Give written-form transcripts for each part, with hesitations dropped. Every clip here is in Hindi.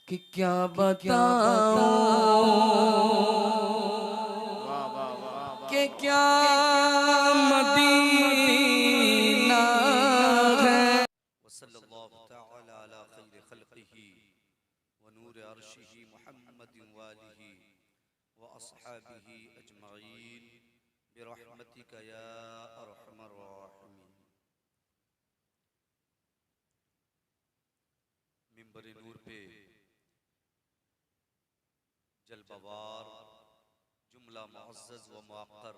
कि क्या बताऊं कि क्या मदीना है। वसल्लल्लाहु तआला अला खैरि खल्क़िही व नूर अर्शिही मुहम्मदिन व आलिही व अस्हाबिही अजमईन बिरहमतिका या अरहमर राहिमीन। मिंबर नूर पे जलवार जुमला मुअज़्ज़ज़ व मुअक्कर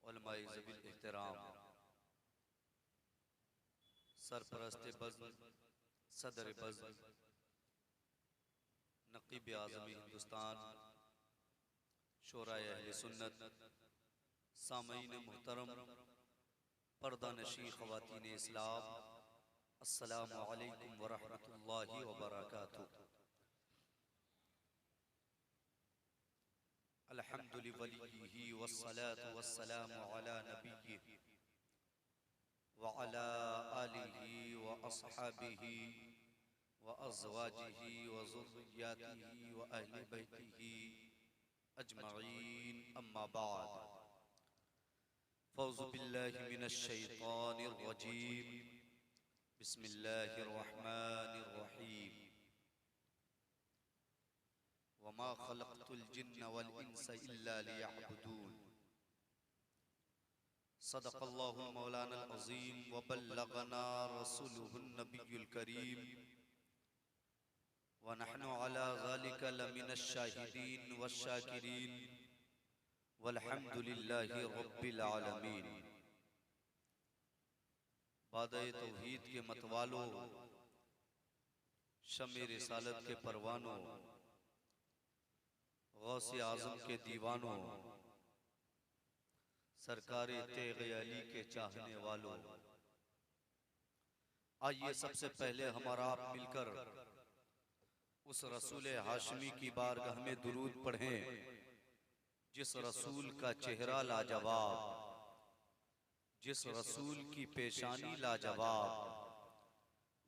उलमाए ज़वील एहतराम, सरपरस्ते बज़्म, सदर बज़्म, नक़ीब आज़म हिंदुस्तान, शोराए अहले सुन्नत, सामईन मुहतरम, पर्दा नशी ख़वातीन इस्लाम, अस्सलामु अलैकुम व रहमतुल्लाहि व बरकातुहू। अल्हम्दुलिल्लाहि वस्सलातु वस्सलामु अला नबिय्यिही व अला आलिही व अस्हाबिही व अज़वाजिही व ज़ुर्रिय्यातिही व अहले बैतिही अजमईन, अम्मा बाद। फ़ौज़ु बिल्लाहि मिनश शैतानिर रजीम, बिस्मिल्लाहिर रहमानिर रहीम। वमा खलक़तुल जिन्न वल इंसा इल्ला लियअबुदून। सदक़ल्लाहुल मौलानाल अज़ीम व बल्लगना रसूलुहुन नबियुल करीम व नहनु अला ज़ालिका लमिनश शाहिदीन वश्शाकिरीन वल्हम्दुलिल्लाहि रब्बिल आलमीन। बादए तौहीद के मतवालों, शम्मे रिसालत के परवानों, गौसे आज़म के दीवानों, सरकारे तेग़ अली के चाहने वालों, आइए सबसे पहले हमारा आप मिलकर उस रसूल हाशमी की बारगाह में दुरूद पढ़ें, जिस रसूल का चेहरा लाजवाब, जिस रसूल की पेशानी लाजवाब,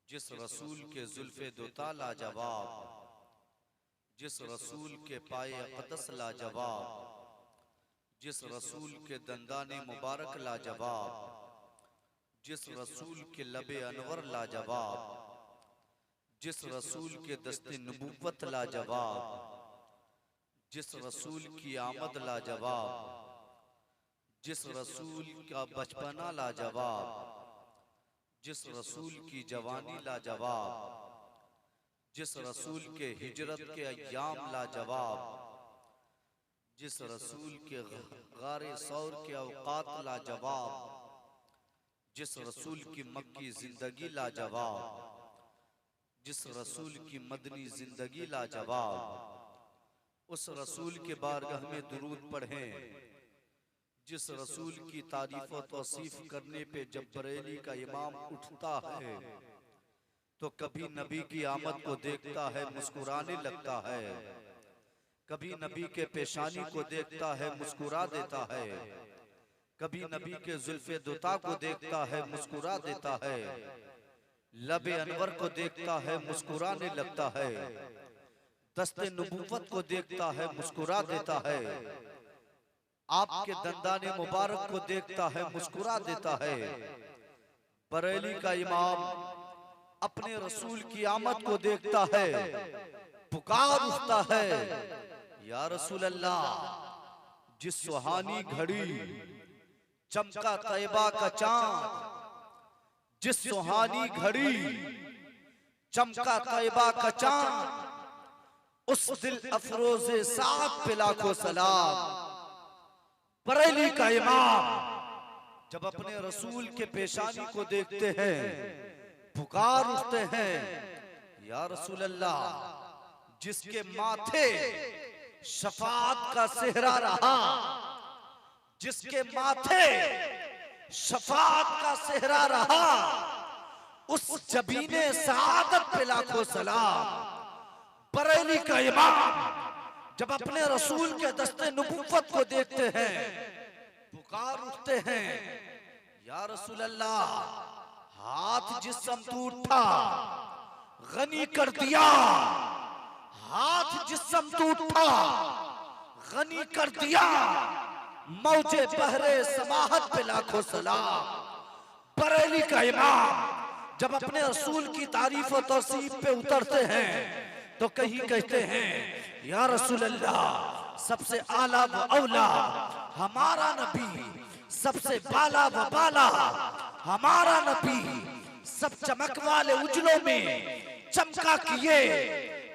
जिस रसूल के जुल्फ़े दुता लाजवाब, जिस रसूल के पाए क़दस लाजवाब, जिस रसूल के दंदाने मुबारक लाजवाब, जिस रसूल के लबे अनवर लाजवाब, जिस रसूल के दस्ते नबुव्वत लाजवाब, जिस रसूल की आमद लाजवाब, जिस रसूल का बचपना लाजवाब, जिस रसूल की जवानी लाजवाब, जिस रसूल के हिजरत के अय्याम लाजवाब, जिस रसूल के गारे सौर के औकात लाजवाब, जिस रसूल की मक्की जिंदगी लाजवाब, जिस रसूल की मदनी जिंदगी लाजवाब, उस रसूल के बारगाह में दुरूद पढ़ें, जिस रसूल की तारीफ और तौसीफ करने पे जब बरेली का इमाम उठता है तो कभी नबी की आमद को देखता है मुस्कुराने लगता है, कभी नबी के पेशानी को देखता है मुस्कुरा देता है, कभी नबी के जुल्फ़े दुता को देखता है मुस्कुरा देता है, लबे अनवर को देखता है मुस्कुराने लगता है, दस्ते नबुव्वत को देखता है मुस्कुरा देता है, आपके दंदाने मुबारक को देखता है मुस्कुरा देता है। बरेली का इमाम अपने रसूल की आमद को देखता है, पुकार उठता है, या रसूल अल्लाह, जिस सुहानी घड़ी चमका तैबा का चांद, जिस सुहानी घड़ी चमका तैबा का चांद, उस दिल अफरोज़े साथ पे लाखों सलाम। बरेली का इमाम जब अपने रसूल के पेशानी को देखते हैं, पुकार उठते हैं, या रसूल अल्लाह, जिसके माथे शफाअत का सेहरा रहा, जिसके माथे शफाअत का सेहरा रहा, उस जबीने सआदत पे लाखों सलाम। बरेली का इमाम जब अपने रसूल के दस्ते नबुव्वत को देखते हैं, पुकार उठते हैं, या रसूल अल्लाह, हाथ जिस्म तू उठा, गनी कर दिया, हाथ जिस्म टूट था गनी कर दिया, मौजे बहरे समाहत पे लाखों सलाम। बरेली का इमाम जब अपने रसूल की तारीफ और तौसीफ पे उतरते हैं तो कहीं कहते हैं या रसूल अल्लाह, सबसे आला व औला हमारा नबी, सबसे बाला व बाला हमारा नबी, सब चमक वाले उजलों में चमका किए,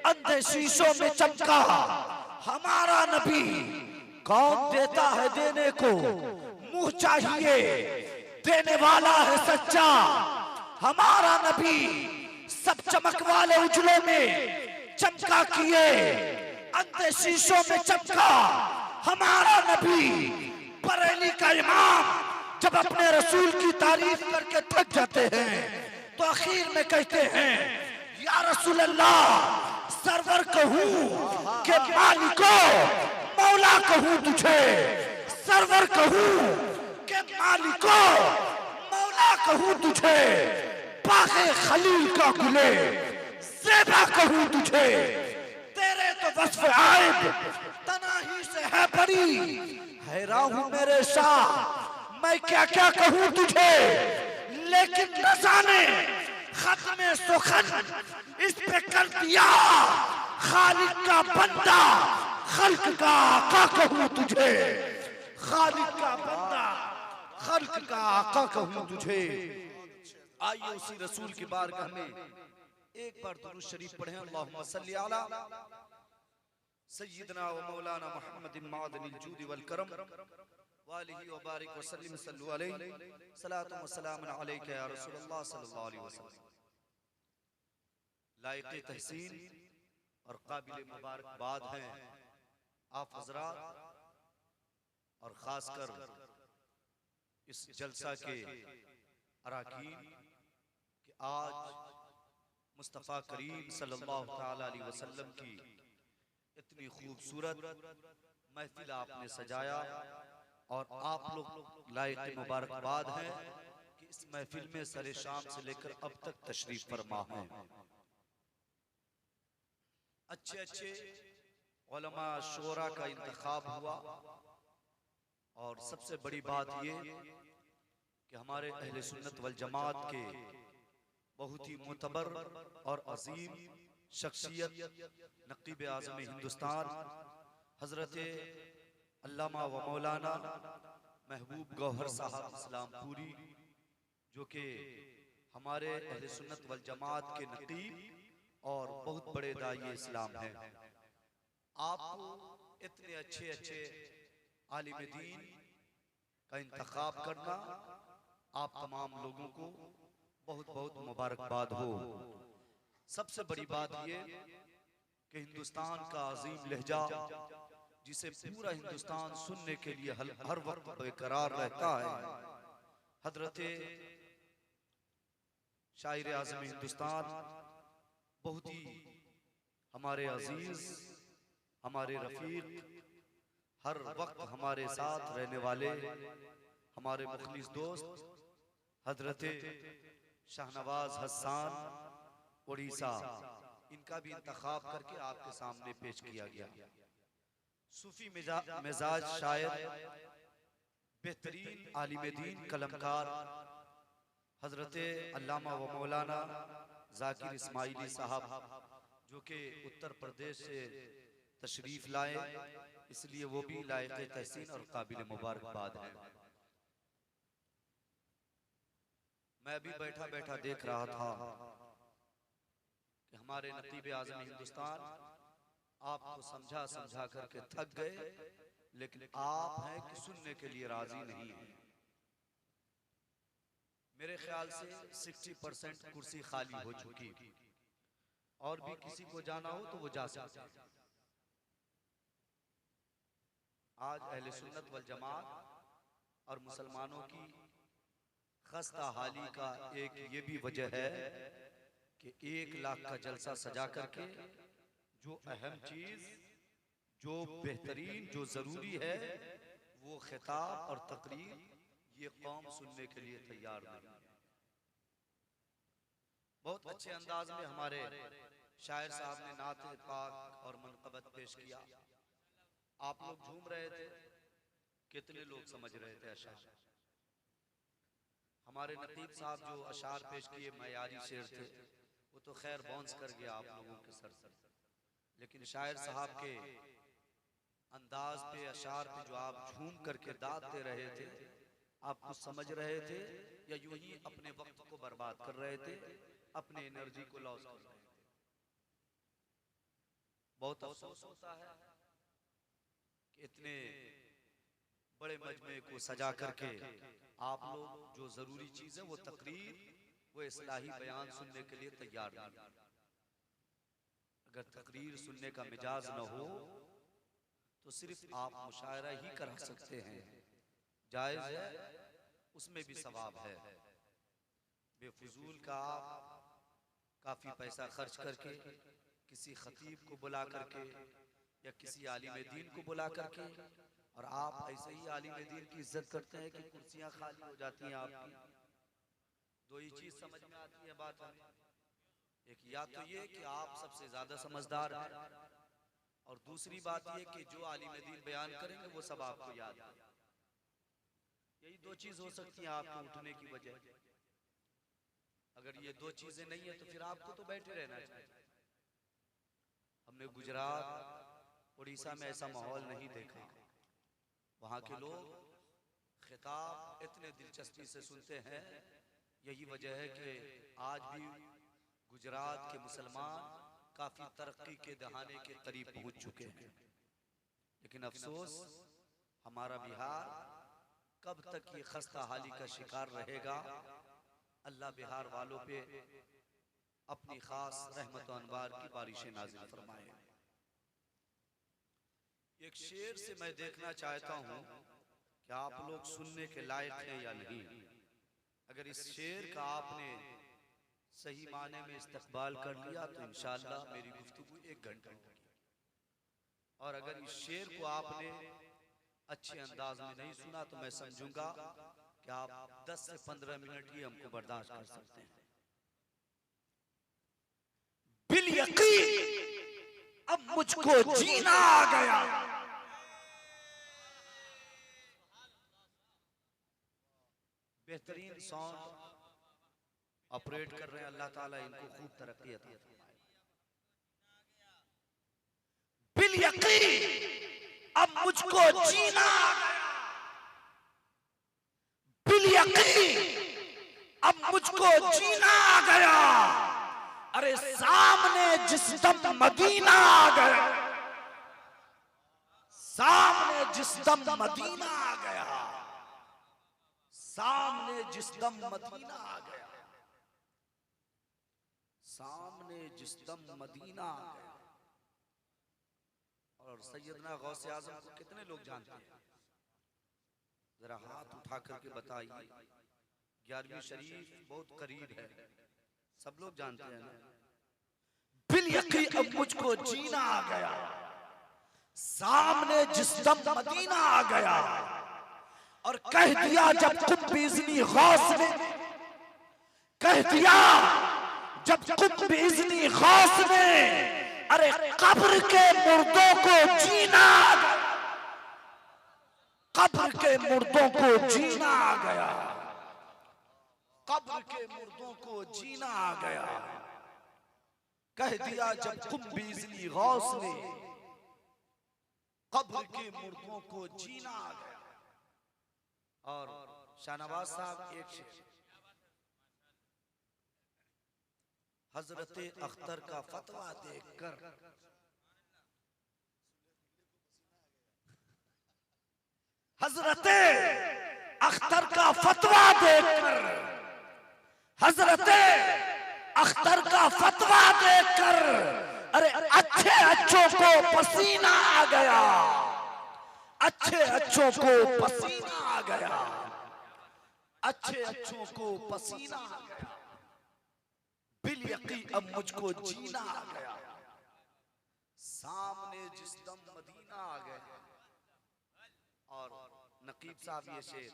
अंधे शीशों में चमका हमारा नबी। कौन देता है देने को मुंह चाहिए, देने वाला है सच्चा हमारा नबी। सब चमक वाले उजलों में चमका किए, अंधे शीशों में चमका हमारा नबी। बरेली का इमाम जब अपने रसूल की तारीफ करके थक जाते हैं तो आखिर में कहते हैं या रसूल अल्लाह, सरवर कहूं के मालिको मौला कहूं तुझे, सरवर कहूं के मालिको मौला कहूं तुझे, बागे खलील का गुले ज़ेबा कहूं तुझे। तेरे तो वस्फ़ आइब तनाही से है बड़ी, हैरान हूं मेरे शाह मैं क्या क्या कहूं तुझे। लेकिन रज़ा ने खत्मे सुखन इस पे कर दिया, खालिक का बंदा खल्क का आका कहूं तुझे, खालिक का बंदा खल्क का आका कहूं तुझे। आइए उसी रसूल की बारगाह में एक बार दुरूद शरीफ पढ़ें। अल्लाहुम्मा सल्ली अला सय्यिदना व मौलाना मुहम्मदिन मादनिल जूद वल करम वालिही व बारिक व सल्लिम सल्लु अलैहि सलातु व सलामुन अलैका या रसूलल्लाह सल्लल्लाहु अलैहि वसल्लम। लायक़े तहसीन और काबिल मुबारकबाद हैं आप हज़रात और खासकर इस जलसा के अराकीन कि आज मुस्तफ़ा करीम सल्लल्लाहु ताला अलैहि वसल्लम की इतनी खूबसूरत महफिल आपने सजाया और आप लोग लायक़ मुबारकबाद हैं कि इस महफिल में सरे शाम से लेकर अब तक तशरीफ फरमा हैं। अच्छे अच्छे उलमा शोरा का इंतखाब हुआ और सबसे बड़ी बात ये कि हमारे अहले सुन्नत वल जमात के बहुत ही मुतबर और अजीम शख्सियत नक़ीब आज़म हिंदुस्तान हजरत अल्लामा व मौलाना महबूब गौहर साहब इस्लामपुरी, जो कि हमारे अहले सुन्नत वल जमात के नक़ीब और बहुत बड़े दाई इस्लाम हैं। आपको इतने अच्छे अच्छे आलिम दीन का इंतखाब करना आप तमाम लोगों को बहुत बहुत मुबारकबाद हो। सबसे बड़ी बात ये कि हिंदुस्तान का अजीम लहजा जिसे पूरा हिंदुस्तान सुनने के लिए हर वक्त बेकरार रहता है, हजरत शायर आज़म हिंदुस्तान बहुत ही हमारे अजीज, हमारे रफीक, हर वक्त हमारे साथ रहने वाले हमारे मुखलिस दोस्त हजरत शाहनवाज हसन उड़ीसा, इनका भी इंतखाब करके आपके सामने पेश किया गया। सूफी मिजाज शायर, बेहतरीन आलिम दीन कलमकार हजरत अल्लामा व मौलाना जाकिर इस्माइली साहब, जो कि उत्तर प्रदेश से तशरीफ लाए, इसलिए वो भी लायक़े तहसीन और काबिल मुबारकबाद हैं। मैं भी बैठा बैठा देख रहा था कि हमारे नक़ीब आज़म हिंदुस्तान आपको समझा समझा करके थक गए, लेकिन आप हैं कि सुनने के लिए राजी नहीं है। मेरे ख्याल से 60% कुर्सी खाली हो चुकी, और भी किसी को जाना हो तो वो जा सकते हैं। आज अहले सुन्नत वल जमात और मुसलमानों की खस्ता हाली का एक ये भी वजह है कि 1 लाख का जलसा सजा करके जो अहम चीज, जो बेहतरीन, जो जरूरी है, वो खिताब और तकरीर ये कौम सुनने के लिए तैयार नहीं। बहुत अच्छे अंदाज में हमारे शायर साहब ने नात पाक और मनक़बत पेश किया। आप लोग झूम रहे थे, कितने लोग समझ रहे थे अशार? हमारे नकीब साहब जो अशार पेश किए मयारी शेर थे, वो तो खैर बाउंस कर गया आप लोगों के सर से, लेकिन शायर साहब के अंदाज पे, अशार पे जो आप झूम करके दाद दे रहे थे, आप कुछ समझ रहे थे या यूं ही अपने वक्त को बर्बाद कर रहे थे, अपने एनर्जी को लॉस कर रहे थे? बहुत अफसोस होता है कि इतने बड़े मजमे को सजा करके आप लोग जो जरूरी चीज है वो तकरीर, वो इस्लाही बयान सुनने के लिए तैयार नहीं। अगर तकरीर सुनने का मिजाज न हो तो सिर्फ आप मुशायरा ही करा सकते हैं, जायज है, उसमें भी सवाब है। बेफजूल का आप काफी पैसा खर्च करके किसी खतीब को बुला करके या किसी आलिम दीन को बुला करके, और आप ऐसे ही आलिम दीन की इज्जत करते हैं कि कुर्सियां खाली हो जाती हैं आपकी। दो ही चीज समझ में आती है बात हमें, एक या तो ये कि आप सबसे ज्यादा समझदार हैं, और दूसरी बात ये कि जो आलिम दीन बयान करेंगे वो सब आपको याद है। यही दो चीज हो सकती है आपके उठने की वजह। अगर ये दो चीजें नहीं है तो फिर आपको तो बैठे रहना चाहिए। हमने गुजरात, उड़ीसा में ऐसा माहौल नहीं देखा। वहां के लोग खिताब इतने दिलचस्पी से सुनते हैं। यही वजह है कि आज भी गुजरात के मुसलमान काफी तरक्की के दहाने के करीब पहुंच चुके हैं। लेकिन अफसोस, हमारा बिहार कब तक ये खस्ता हाली का शिकार रहेगा? अल्लाह बिहार वालों पे अपनी खास रहमत और अनवार की बारिशें नाज़िल फरमाए। एक शेर से मैं देखना चाहता हूं कि आप लोग सुनने के लायक हैं या नहीं। अगर इस शेर का आपने सही माने में इस्तकबाल कर लिया तो इंशाअल्लाह मेरी गुफ्तगू 1 घंटा होगी, और अगर इस शेर को आपने अच्छे अंदाज में नहीं सुना तो मैं समझूंगा कि आप 10 से 15 मिनट ही हमको बर्दाश्त कर सकते हैं। बिल यकीन अब मुझको जीना आ गया। बेहतरीन साउंड ऑपरेट कर रहे हैं, अल्लाह ताला इनको खूब तरक्की अता फरमाए। बिल यकीन अब मुझको जीना आ गया। बिल यकीन अब मुझको जीना आ गया। अरे सामने जिस दम मदीना आ गया, सामने जिस दम मदीना आ गया, सामने जिस दम मदीना आ गया, सामने जिस दम मदीना आ गया। और सैयदना गौसे आजम को कितने लोग जानते हैं? जरा हाथ उठा करके बताइए। 11वीं शरीफ बहुत करीब है, सब लोग जानते हैं ना। बिल यकीन अब मुझको जीना आ गया, सामने जिस दम मदीना आ गया। और कह दिया जब कुब्ब-ए-इज़्नी गौस ने, कह दिया जब कुब्ब-ए-इज़्नी गौस ने, अरे कब्र के मुर्दों को जीना आ गया, कब्र के मुर्दों को जीना आ गया, कब्र के मुर्दों को जीना आ गया। कह दिया जब कुब्ब-ए-इज़्नी गौस ने, कब्र के मुर्दों को जीना आ गया। और शाहनवाज साहब एक शेर, हजरत अख्तर का फतवा देखकर, हजरत अख्तर का फतवा देखकर, हजरत अख्तर का फतवा देखकर, अरे अच्छे अच्छों को पसीना आ गया, अच्छे अच्छों को पसीना आ गया, अच्छे अच्छों को पसीना आ गया। बिल यकीन अब मुझको जीना आ गया, सामने जिस दम मदीना आ गया। और नकीब साहब ये शेर,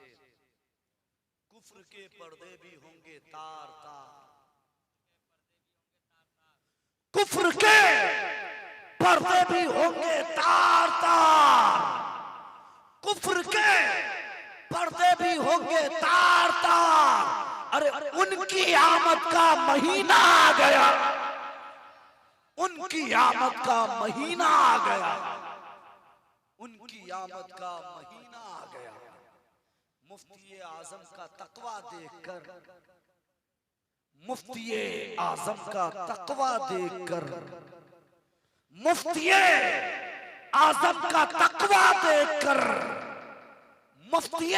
कुफ्र के पर्दे भी होंगे तार तार, कुफ्र के पर्दे भी होंगे तार तार, कुफ्र के पर्दे भी होंगे तार तार। अरे उनकी आमद का महीना आ गया, उनकी आमद का महीना आ गया, उनकी आमद का महीना आ गया। मुफ्ती आजम का तकवा देखकर, मुफ्ती आजम का तकवा देखकर, मुफ्ती आजम का तकवा देखकर, मुफ्ती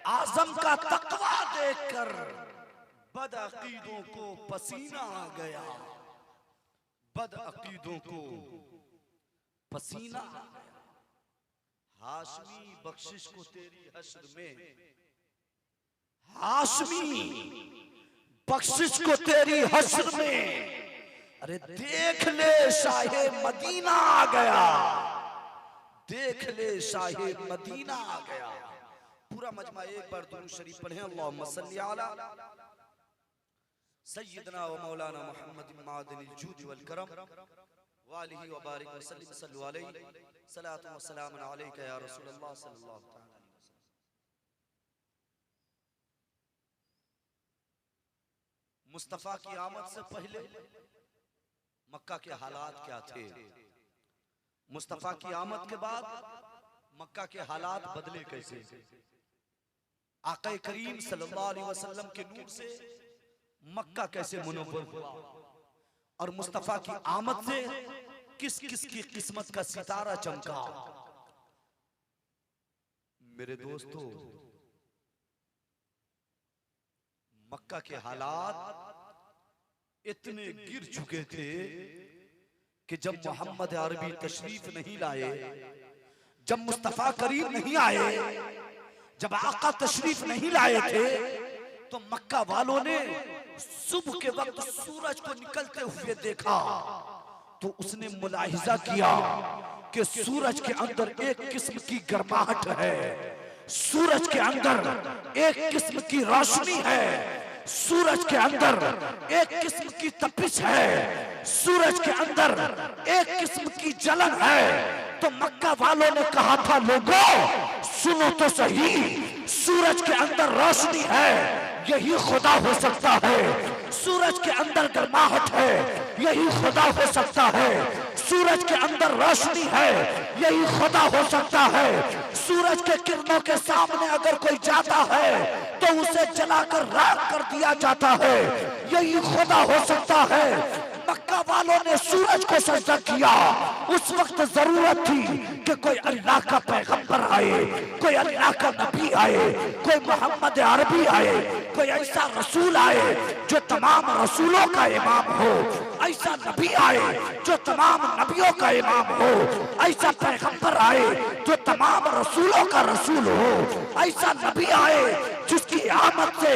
आजम का तकवा देखकर बदअकीदों को पसीना आ गया, बदअकीदों को पसीना आ गया। हाशमी बख्शिश को तेरी हश्र में, हाशमी बख्शिश को तेरी हश्र में, अरे देख ले शाहे मदीना आ गया, देख ले शाहे मदीना आ गया। पूरा मजमा एक बार दुरूद शरीफ पढ़े, अल्लाहुम्मा सल्ली अला सय्यदना व मौलाना मुहम्मद मादिनिल जूद वल करम व आलिहि व बारिक व सल्लिम सल्लु अलैहि सलातु व सलाम अलैका या रसूलल्लाह सल्लल्लाहु अलैहि वसल्लम। मुस्तफा की आमद से पहले मक्का के हालात क्या थे, मुस्तफा की आमद के बाद मक्का के हालात बदले कैसे, आका करीम सल्लल्लाहु अलैहि वसल्लम के नूर से मक्का कैसे मुनव्वर हुआ, और मुस्तफा की आमद से किस किस की किस्मत का सितारा चमका। मेरे दोस्तों, मक्का के हालात इतने गिर चुके थे कि जब मोहम्मद अरबी तशरीफ नहीं लाए, जब मुस्तफा करीम नहीं आए, जब आका तशरीफ नहीं लाए थे, तो मक्का वालों ने सुबह के वक्त सूरज को निकलते हुए देखा, तो उसने मुलाहिजा किया कि सूरज के अंदर एक किस्म की गर्माहट है, सूरज के अंदर एक किस्म की रोशनी है, सूरज के अंदर एक किस्म की तपिश है, सूरज के अंदर एक किस्म की जलन है। तो मक्का वालों ने कहा था, लोगों सुनो तो सही, सूरज के अंदर रोशनी है, यही खुदा हो सकता है, सूरज के अंदर गर्माहट है, यही खुदा हो सकता है, सूरज के अंदर रोशनी है, यही खुदा हो सकता है। सूरज के किरणों के सामने अगर कोई जाता है तो उसे जलाकर राख कर दिया जाता है, यही खुदा हो सकता है। मक्का वालों ने सूरज को सजदा किया। उस वक्त जरूरत थी कि कोई अल्लाह का पैगंबर आए, कोई अल्लाह का नबी आए, कोई मोहम्मद अरबी आए, कोई ऐसा रसूल आए जो तमाम रसूलों का इमाम हो, ऐसा नबी आए जो तमाम नबियों का इमाम हो, ऐसा पैगंबर आए जो तमाम रसूलों का रसूल हो, ऐसा नबी आए जिसकी आमद से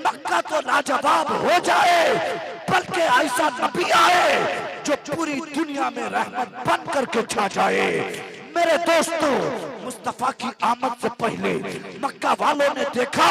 मक्का तो लाजवाब हो जाए, बल्कि ऐसा नबी आए जो पूरी दुनिया में रहमत बन करके छा जाए। मेरे दोस्तों, मुस्तफा की आमद से पहले मक्का वालों ने देखा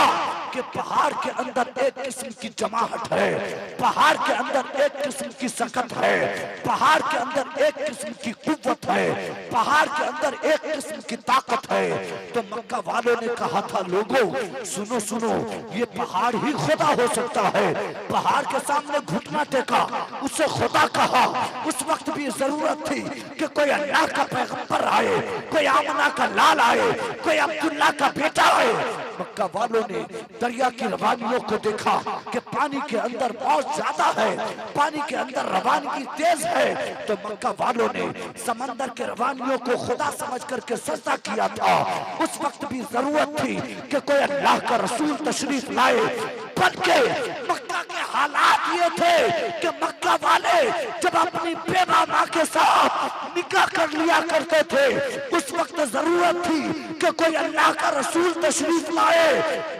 कि पहाड़ के अंदर एक किस्म की जमाहट है, पहाड़ के अंदर एक किस्म की सकत है, पहाड़ के अंदर एक किस्म की कुव्वत है, पहाड़ के अंदर एक किस्म की ताकत है। तो मक्का वालों ने कहा था, लोगों सुनो सुनो, ये पहाड़ ही खुदा हो सकता है। पहाड़ के सामने घुटना टेका, उससे खुदा कहा। उस वक्त भी जरूरत थी कि कोई अल्लाह का पैगंबर आए, कोई आमना का लाल आए, कोई अब्दुल्ला का बेटा आए। मक्का वालों ने दरिया की रवानियों को देखा कि पानी के अंदर बहुत ज्यादा है, पानी के अंदर रवानगी तेज है। तो मक्का वालों ने समंदर के रवानियों को खुदा समझ करके सजदा किया था। उस वक्त भी जरूरत थी कि कोई अल्लाह का रसूल तशरीफ लाए, बल्कि मक्का के हालात ये थे कि मक्का वाले जब अपनी बेबा माँ के साथ निकाह कर लिया करते थे। उस वक्त जरूरत थी कि कोई अल्लाह का रसूल तशरीफ लाए।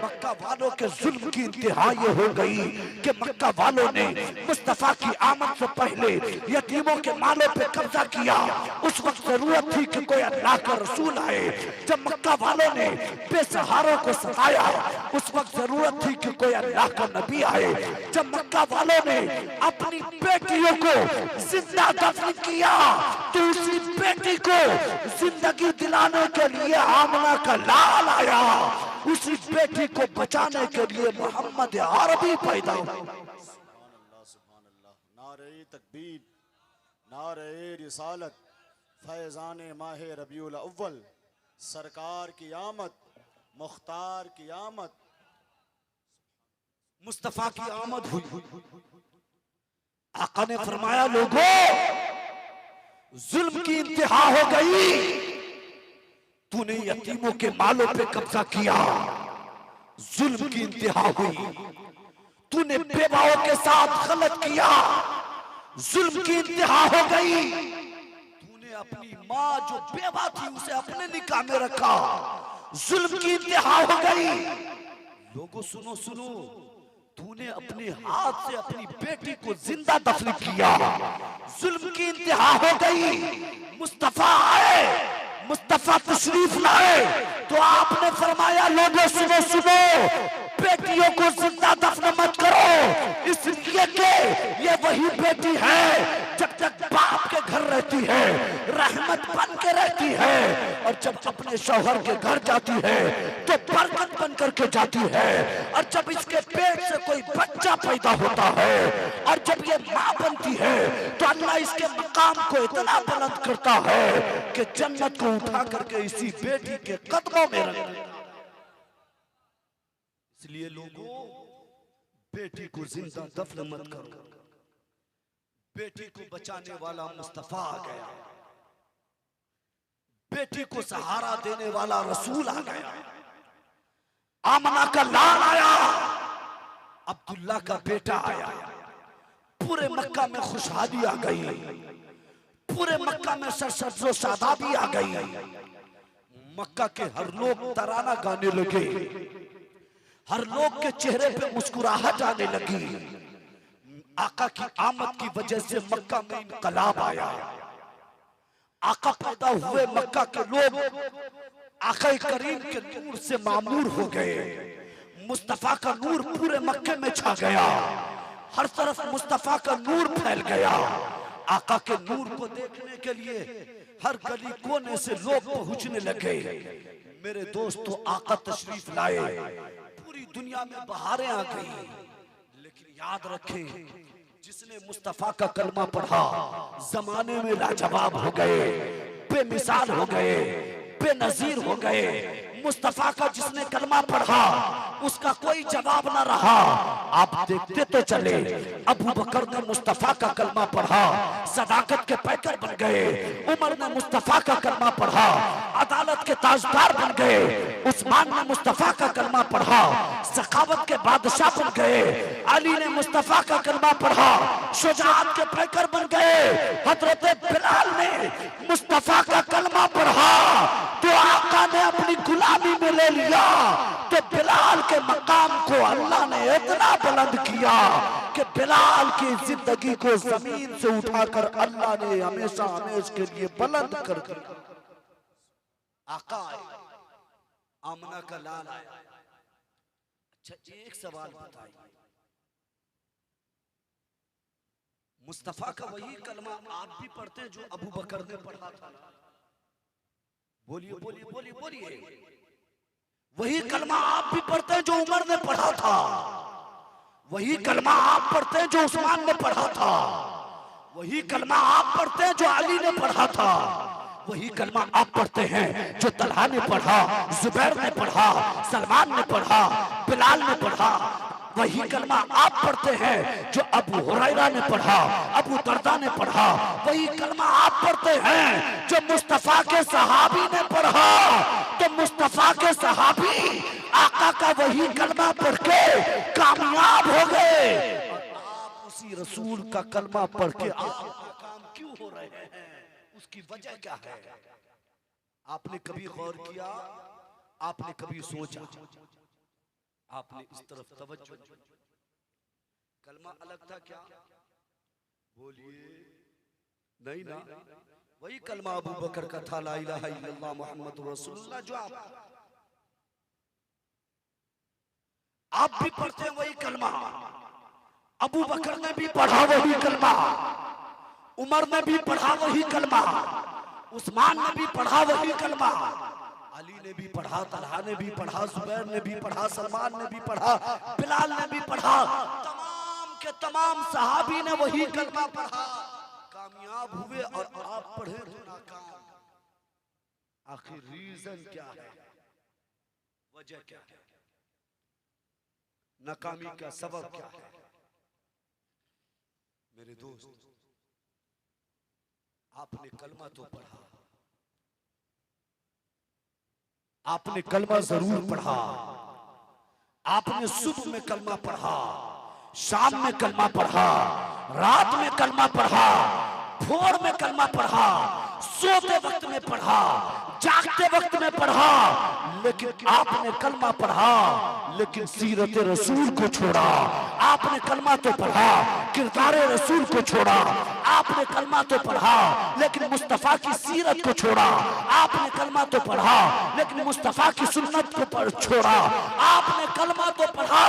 मक्का वालों के जुल्म की इंतहा ये हो गई कि मक्का वालों ने मुस्तफा की आमद से पहले यतीमों के मालों पे कब्जा किया। उस वक्त जरूरत थी कि कोई अल्लाह का रसूल आए। जब मक्का वालों ने बेसहारों को सताया, उस वक्त जरूरत थी कि कोई अल्लाह का नबी आए। जब मक्का वालों ने अपनी बेटियों को जिंदा दफन किया, तो उसी बेटी को जिंदगी दिलाने के लिए आमना का लाल आया। उसी बेटी को बचाने के लिए मोहम्मद अरबी पैदा हुआ। नारे तकबीर, नारे रिसालत, फैजान माह रबीउल अव्वल, सरकार की आमद, मुख्तार की आमद, मुस्तफा की आमद हुई। आका ने फरमाया, लोगों जुल्म की इंतहा हो गई। तूने यतीमों के मालों पे कब्जा किया, जुल्म की इंतहा हुई। तूने बेवाओं के साथ गलत किया, जुल्म की इंतहा हो गई। तूने अपनी माँ जो बेवा थी उसे अपने निकाह में रखा, जुल्म की इंतहा हो गई। लोगों सुनो सुनो, तूने अपने हाथ से अपनी बेटी को जिंदा दफन किया, जुल्म की इंतहा हो गई। मुस्तफा आए, मुस्तफा तशरीफ लाए, तो आपने फरमाया, लोगों सुनो सुनो, बेटियों को जिंदा दफन मत करो, इसलिए कि ये वही बेटी है जब तक बाप के घर रहती है रहमत बन के रहती है, और जब अपने शौहर के घर जाती है तो बरकत बन करके जाती है। और जब इसके पेट से कोई बच्चा पैदा होता है और जब ये माँ बनती है तो अल्लाह इसके मकाम को इतना बुलंद करता है कि जन्नत को उठा करके इसी बेटी के कदमों में रख देता। इसलिए लोगों, बेटी को जिंदा दफन मत करो। बेटी को बचाने वाला मुस्तफा आ गया, बेटी को सहारा देने वाला रसूल आ गया। आमना का लाल आया, अब्दुल्ला का बेटा आया। पूरे मक्का में खुशहाली आ गई, पूरे मक्का में सरसब्ज़ो शादाबी आ गई। मक्का के हर लोग तराना गाने लगे, हर लोग के चेहरे पे मुस्कुराहट आने लगी। आका की आमद की वजह से मक्का में इनकलाब आया। आका पैदा हुए, मक्का के लोग आका करीम के नूर से मामूर हो गए। मुस्तफा का नूर पूरे मक्के में छा गया, हर तरफ मुस्तफा का नूर फैल गया। आका के नूर को देखने के लिए हर गली कोने से लोग पहुंचने लगे। मेरे दोस्तों, आका तशरीफ लाए, पूरी दुनिया में बहारें आ गई। लेकिन याद रखें, जिसने मुस्तफा का कलमा पढ़ा जमाने में लाजवाब हो गए, बेमिसाल हो गए, बेनजीर हो गए। मुस्तफा का जिसने कलमा पढ़ा उसका कोई जवाब ना रहा। आप देखते तो चले, अबू बकर ने मुस्तफा का कलमा पढ़ा, सदाकत के पैकर बन गए। उमर ने मुस्तफा का कलमा पढ़ा, अदालत के ताजदार बन गए। उस्मान ने मुस्तफा का कलमा पढ़ा, सखावत के बादशाह बन गए। अली ने मुस्तफा का कलमा पढ़ा, शुजाअत के पैकर बन गए। हजरत बिलाल ने मुस्तफा का कलमा पढ़ा तो आका ने अपनी गुलामी में ले लिया। तो बिलाल के मकाम को अल्लाह ने इतना बुलंद किया कि बिलाल की जिंदगी को जमीन से उठाकर अल्लाह ने हमेशा हमेशा के लिए बुलंद कर दिया। आका आए, आमना का लाल आया। अच्छा, एक सवाल बताइए, मुस्तफा का वही कलमा आप भी पढ़ते हैं जो अबू बकर ने पढ़ा था? बोलिए बोलिए बोलिए बोलिए। वही कलमा आप भी पढ़ते हैं जो उमर ने पढ़ा था? वही कलमा आप पढ़ते हैं जो उस्मान ने पढ़ा था? वही कलमा आप पढ़ते हैं जो अली ने पढ़ा था? वही कलमा आप पढ़ते हैं जो तलहा ने पढ़ा, जुबैर ने पढ़ा, सलमान ने पढ़ा, बिलाल ने पढ़ा? वही कलमा आप पढ़ते हैं जो अबू हुरैरा ने पढ़ा, अबू दरदा ने पढ़ा? वही कलमा आप पढ़ते हैं जो मुस्तफा के सहाबी ने पढ़ा? तो मुस्तफा के सहाबी आका का वही कलमा पढ़ के कामयाब हो गए। आप उसी रसूल का कलमा पढ़ के आप काम क्यों क्यों हो रहे हैं, उसकी वजह क्या है? आपने कभी गौर किया? आपने कभी सोचा? आपने इस तरफ तवज्जो? कलमा अलग था क्या? बोलिए नहीं ना, वही कलमा अबू बकर का था, ला इलाहा इल्लल्लाह मुहम्मदुर रसूलुल्लाह, जो आप भी पढ़ते हैं वही कलमा। अबू बकर ने भी पढ़ा वही कलमा, उमर ने भी पढ़ा वही कलमा, उस्मान ने भी पढ़ा वही कलमा, अली ने भी पढ़ा, तलहा ने भी पढ़ा, जुबैर ने भी पढ़ा, सलमान ने भी पढ़ा, बिलाल ने भी पढ़ा, तमाम के तमाम सहाबी ने वही कलमा पढ़ा, कामयाब हुए। और आप पढ़े तो नाकाम। आखिर रीजन क्या है, वजह क्या है, नाकामी का सबब क्या है? मेरे दोस्त, आपने कलमा तो पढ़ा, आपने कलमा जरूर पढ़ा, आपने सुबह में कलमा पढ़ा, शाम में कलमा पढ़ा, रात में कलमा पढ़ा, भोर में कलमा पढ़ा, सोते वक्त में पढ़ा, जागते वक्त में पढ़ा, लेकिन आपने कलमा पढ़ा लेकिन सीरत रसूल को छोड़ा। आपने कलमा तो पढ़ा, किरदार रसूल को छोड़ा। आपने कलमा तो पढ़ा लेकिन मुस्तफा की सीरत को छोड़ा। आपने कलमा तो पढ़ा लेकिन मुस्तफा की सुन्नत को छोड़ा। आपने कलमा तो पढ़ा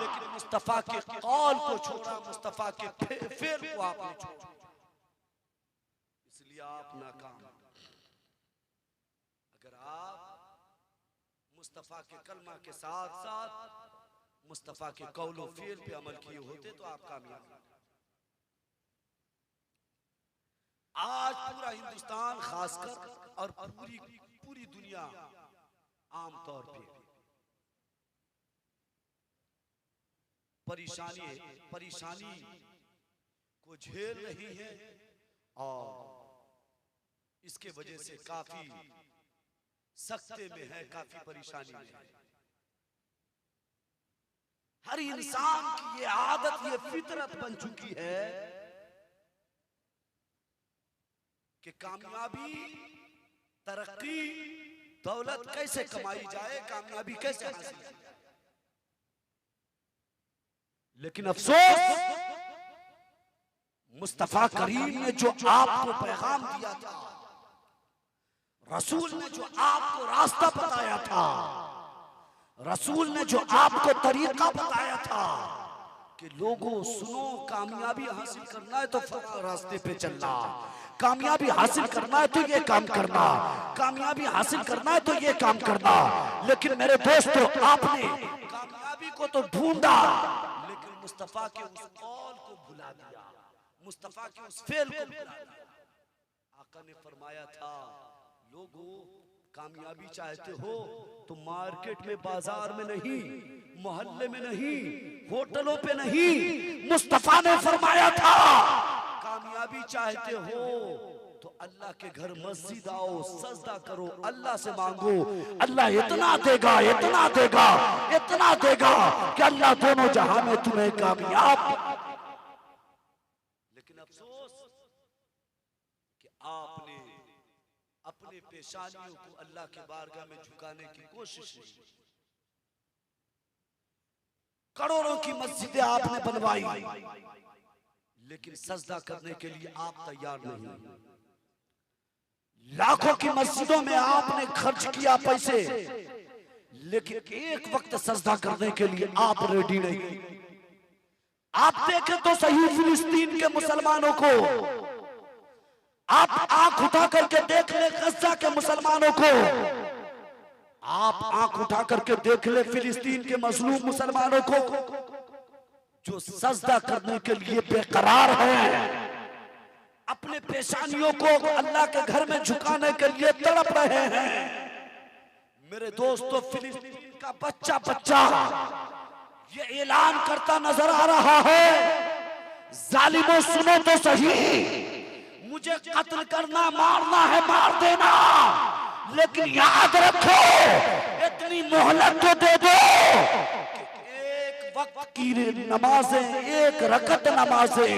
लेकिन मुस्तफा के कौल को छोड़ा, मुस्तफा के फेर को आपने छोड़ा, इसलिए आप नाकाम। अगर आप मुस्तफा के कलमा के साथ साथ मुस्तफा के कौलो फेर पे अमल किए होते तो आप कामयाब। आज पूरा हिंदुस्तान खासकर और पूरी दुनिया आमतौर पे परेशानी को झेल रही है और इसके वजह से काफी सख्ते में है, काफी परेशानी में है। हर इंसान की ये आदत, ये फितरत बन चुकी है कि कामयाबी, तरक्की, दौलत कैसे कमाई जाए, कामयाबी कैसे हासिल की जाए। लेकिन अफसोस, मुस्तफा करीम ने जो आपको पैगाम दिया था, रसूल ने जो आपको रास्ता बताया था, रसूल ने जो आपको तरीका बताया था कि लोगों सुनो, कामयाबी हासिल करना है तो फला रास्ते पे चलना, कामयाबी हासिल करना है तो ये काम करना, कामयाबी हासिल करना है तो ये काम करना। लेकिन मेरे दोस्तों, आपने कामयाबी को तो ढूंढा लेकिन मुस्तफा के उस कौल को भुला दिया, मुस्तफा के उस फेल को भुला दिया। आका ने फरमाया था, लोगों कामयाबी चाहते हो तो मार्केट में, बाजार में नहीं, मोहल्ले में नहीं, होटलों पे नहीं, मुस्तफा ने फरमाया था कामयाबी चाहते हो तो अल्लाह के घर मस्जिद आओ, सजदा करो, अल्लाह से मांगो, अल्लाह इतना देगा, इतना देगा, इतना देगा कि अल्लाह दोनों जहां में तुम्हें कामयाब। लेकिन अफसोस कि आपने अपने पेशानियों को अल्लाह के बारगाह में झुकाने की कोशिश की। करोड़ों की मस्जिदें आपने बनवाई लेकिन सजदा करने के लिए आप तैयार नहीं। लाखों की मस्जिदों में आपने खर्च किया पैसे, लेकिन एक वक्त सजदा करने के लिए आप रेडी नहीं। आप देखें तो सही फिलिस्तीन के मुसलमानों को, आप आंख उठा करके देख ले गजा के मुसलमानों को, आप आंख उठा करके देख ले फिलिस्तीन के मजलूम मुसलमानों को जो सजदा करने के लिए बेकरार हैं, अपने पेशानियों को अल्लाह के घर में झुकाने के लिए तड़प रहे हैं। मेरे दोस्तों, फिलिस्तीन का बच्चा बच्चा ये ऐलान करता नजर आ रहा है, जालिमों सुनो तो सही, मुझे कत्ल करना, मारना है मार देना, लेकिन याद रखो इतनी मोहलत तो दे दो कि एक वक्त की नमाजें, एक रकत नमाजें,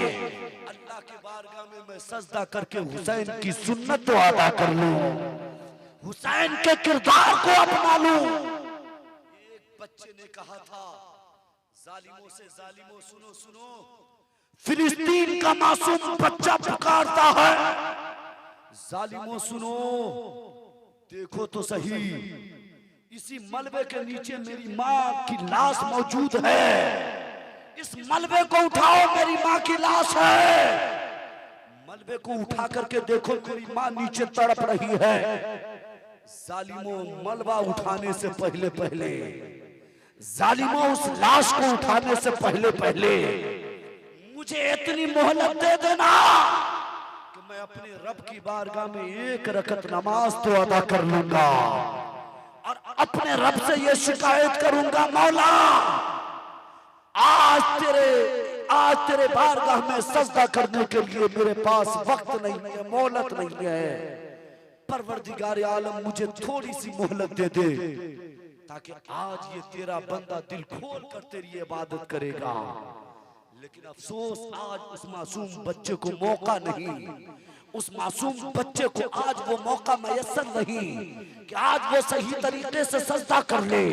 अल्लाह के बारगाह में मैं सजदा करके हुसैन की सुन्नत तो अदा कर लूं, हुसैन के किरदार को अपना लूं। एक बच्चे ने कहा था, जालिमों से जालिमों सुनो सुनो, फिलिस्तीन का मासूम बच्चा पुकारता है, जालिमों सुनो देखो तो सही, इसी मलबे के नीचे मेरी माँ की लाश मौजूद है, इस मलबे को उठाओ, मेरी माँ की लाश है। मलबे को उठा करके देखो, मेरी माँ नीचे तड़प रही है। जालिमों, मलबा उठाने से पहले पहले, जालिमों उस लाश को उठाने से पहले पहले मुझे इतनी मोहलत दे देना कि मैं अपने रब की बारगाह में एक रकत नमाज तो अदा कर लूंगा और अपने रब से ये शिकायत करूंगा, मौला आज तेरे बारगाह में सजदा करने के लिए मेरे पास वक्त नहीं है, मोहलत नहीं है, परवरदिगार आलम मुझे थोड़ी सी मोहलत दे दे ताकि आज ये तेरा बंदा दिल खोल कर तेरी इबादत करेगा। लेकिन अफसोस, आज उस मासूम बच्चे को मौका नहीं, उस मासूम बच्चे को आज वो मौका मयस्सर नहीं कि आज वो सही तरीके से सजदा कर ले।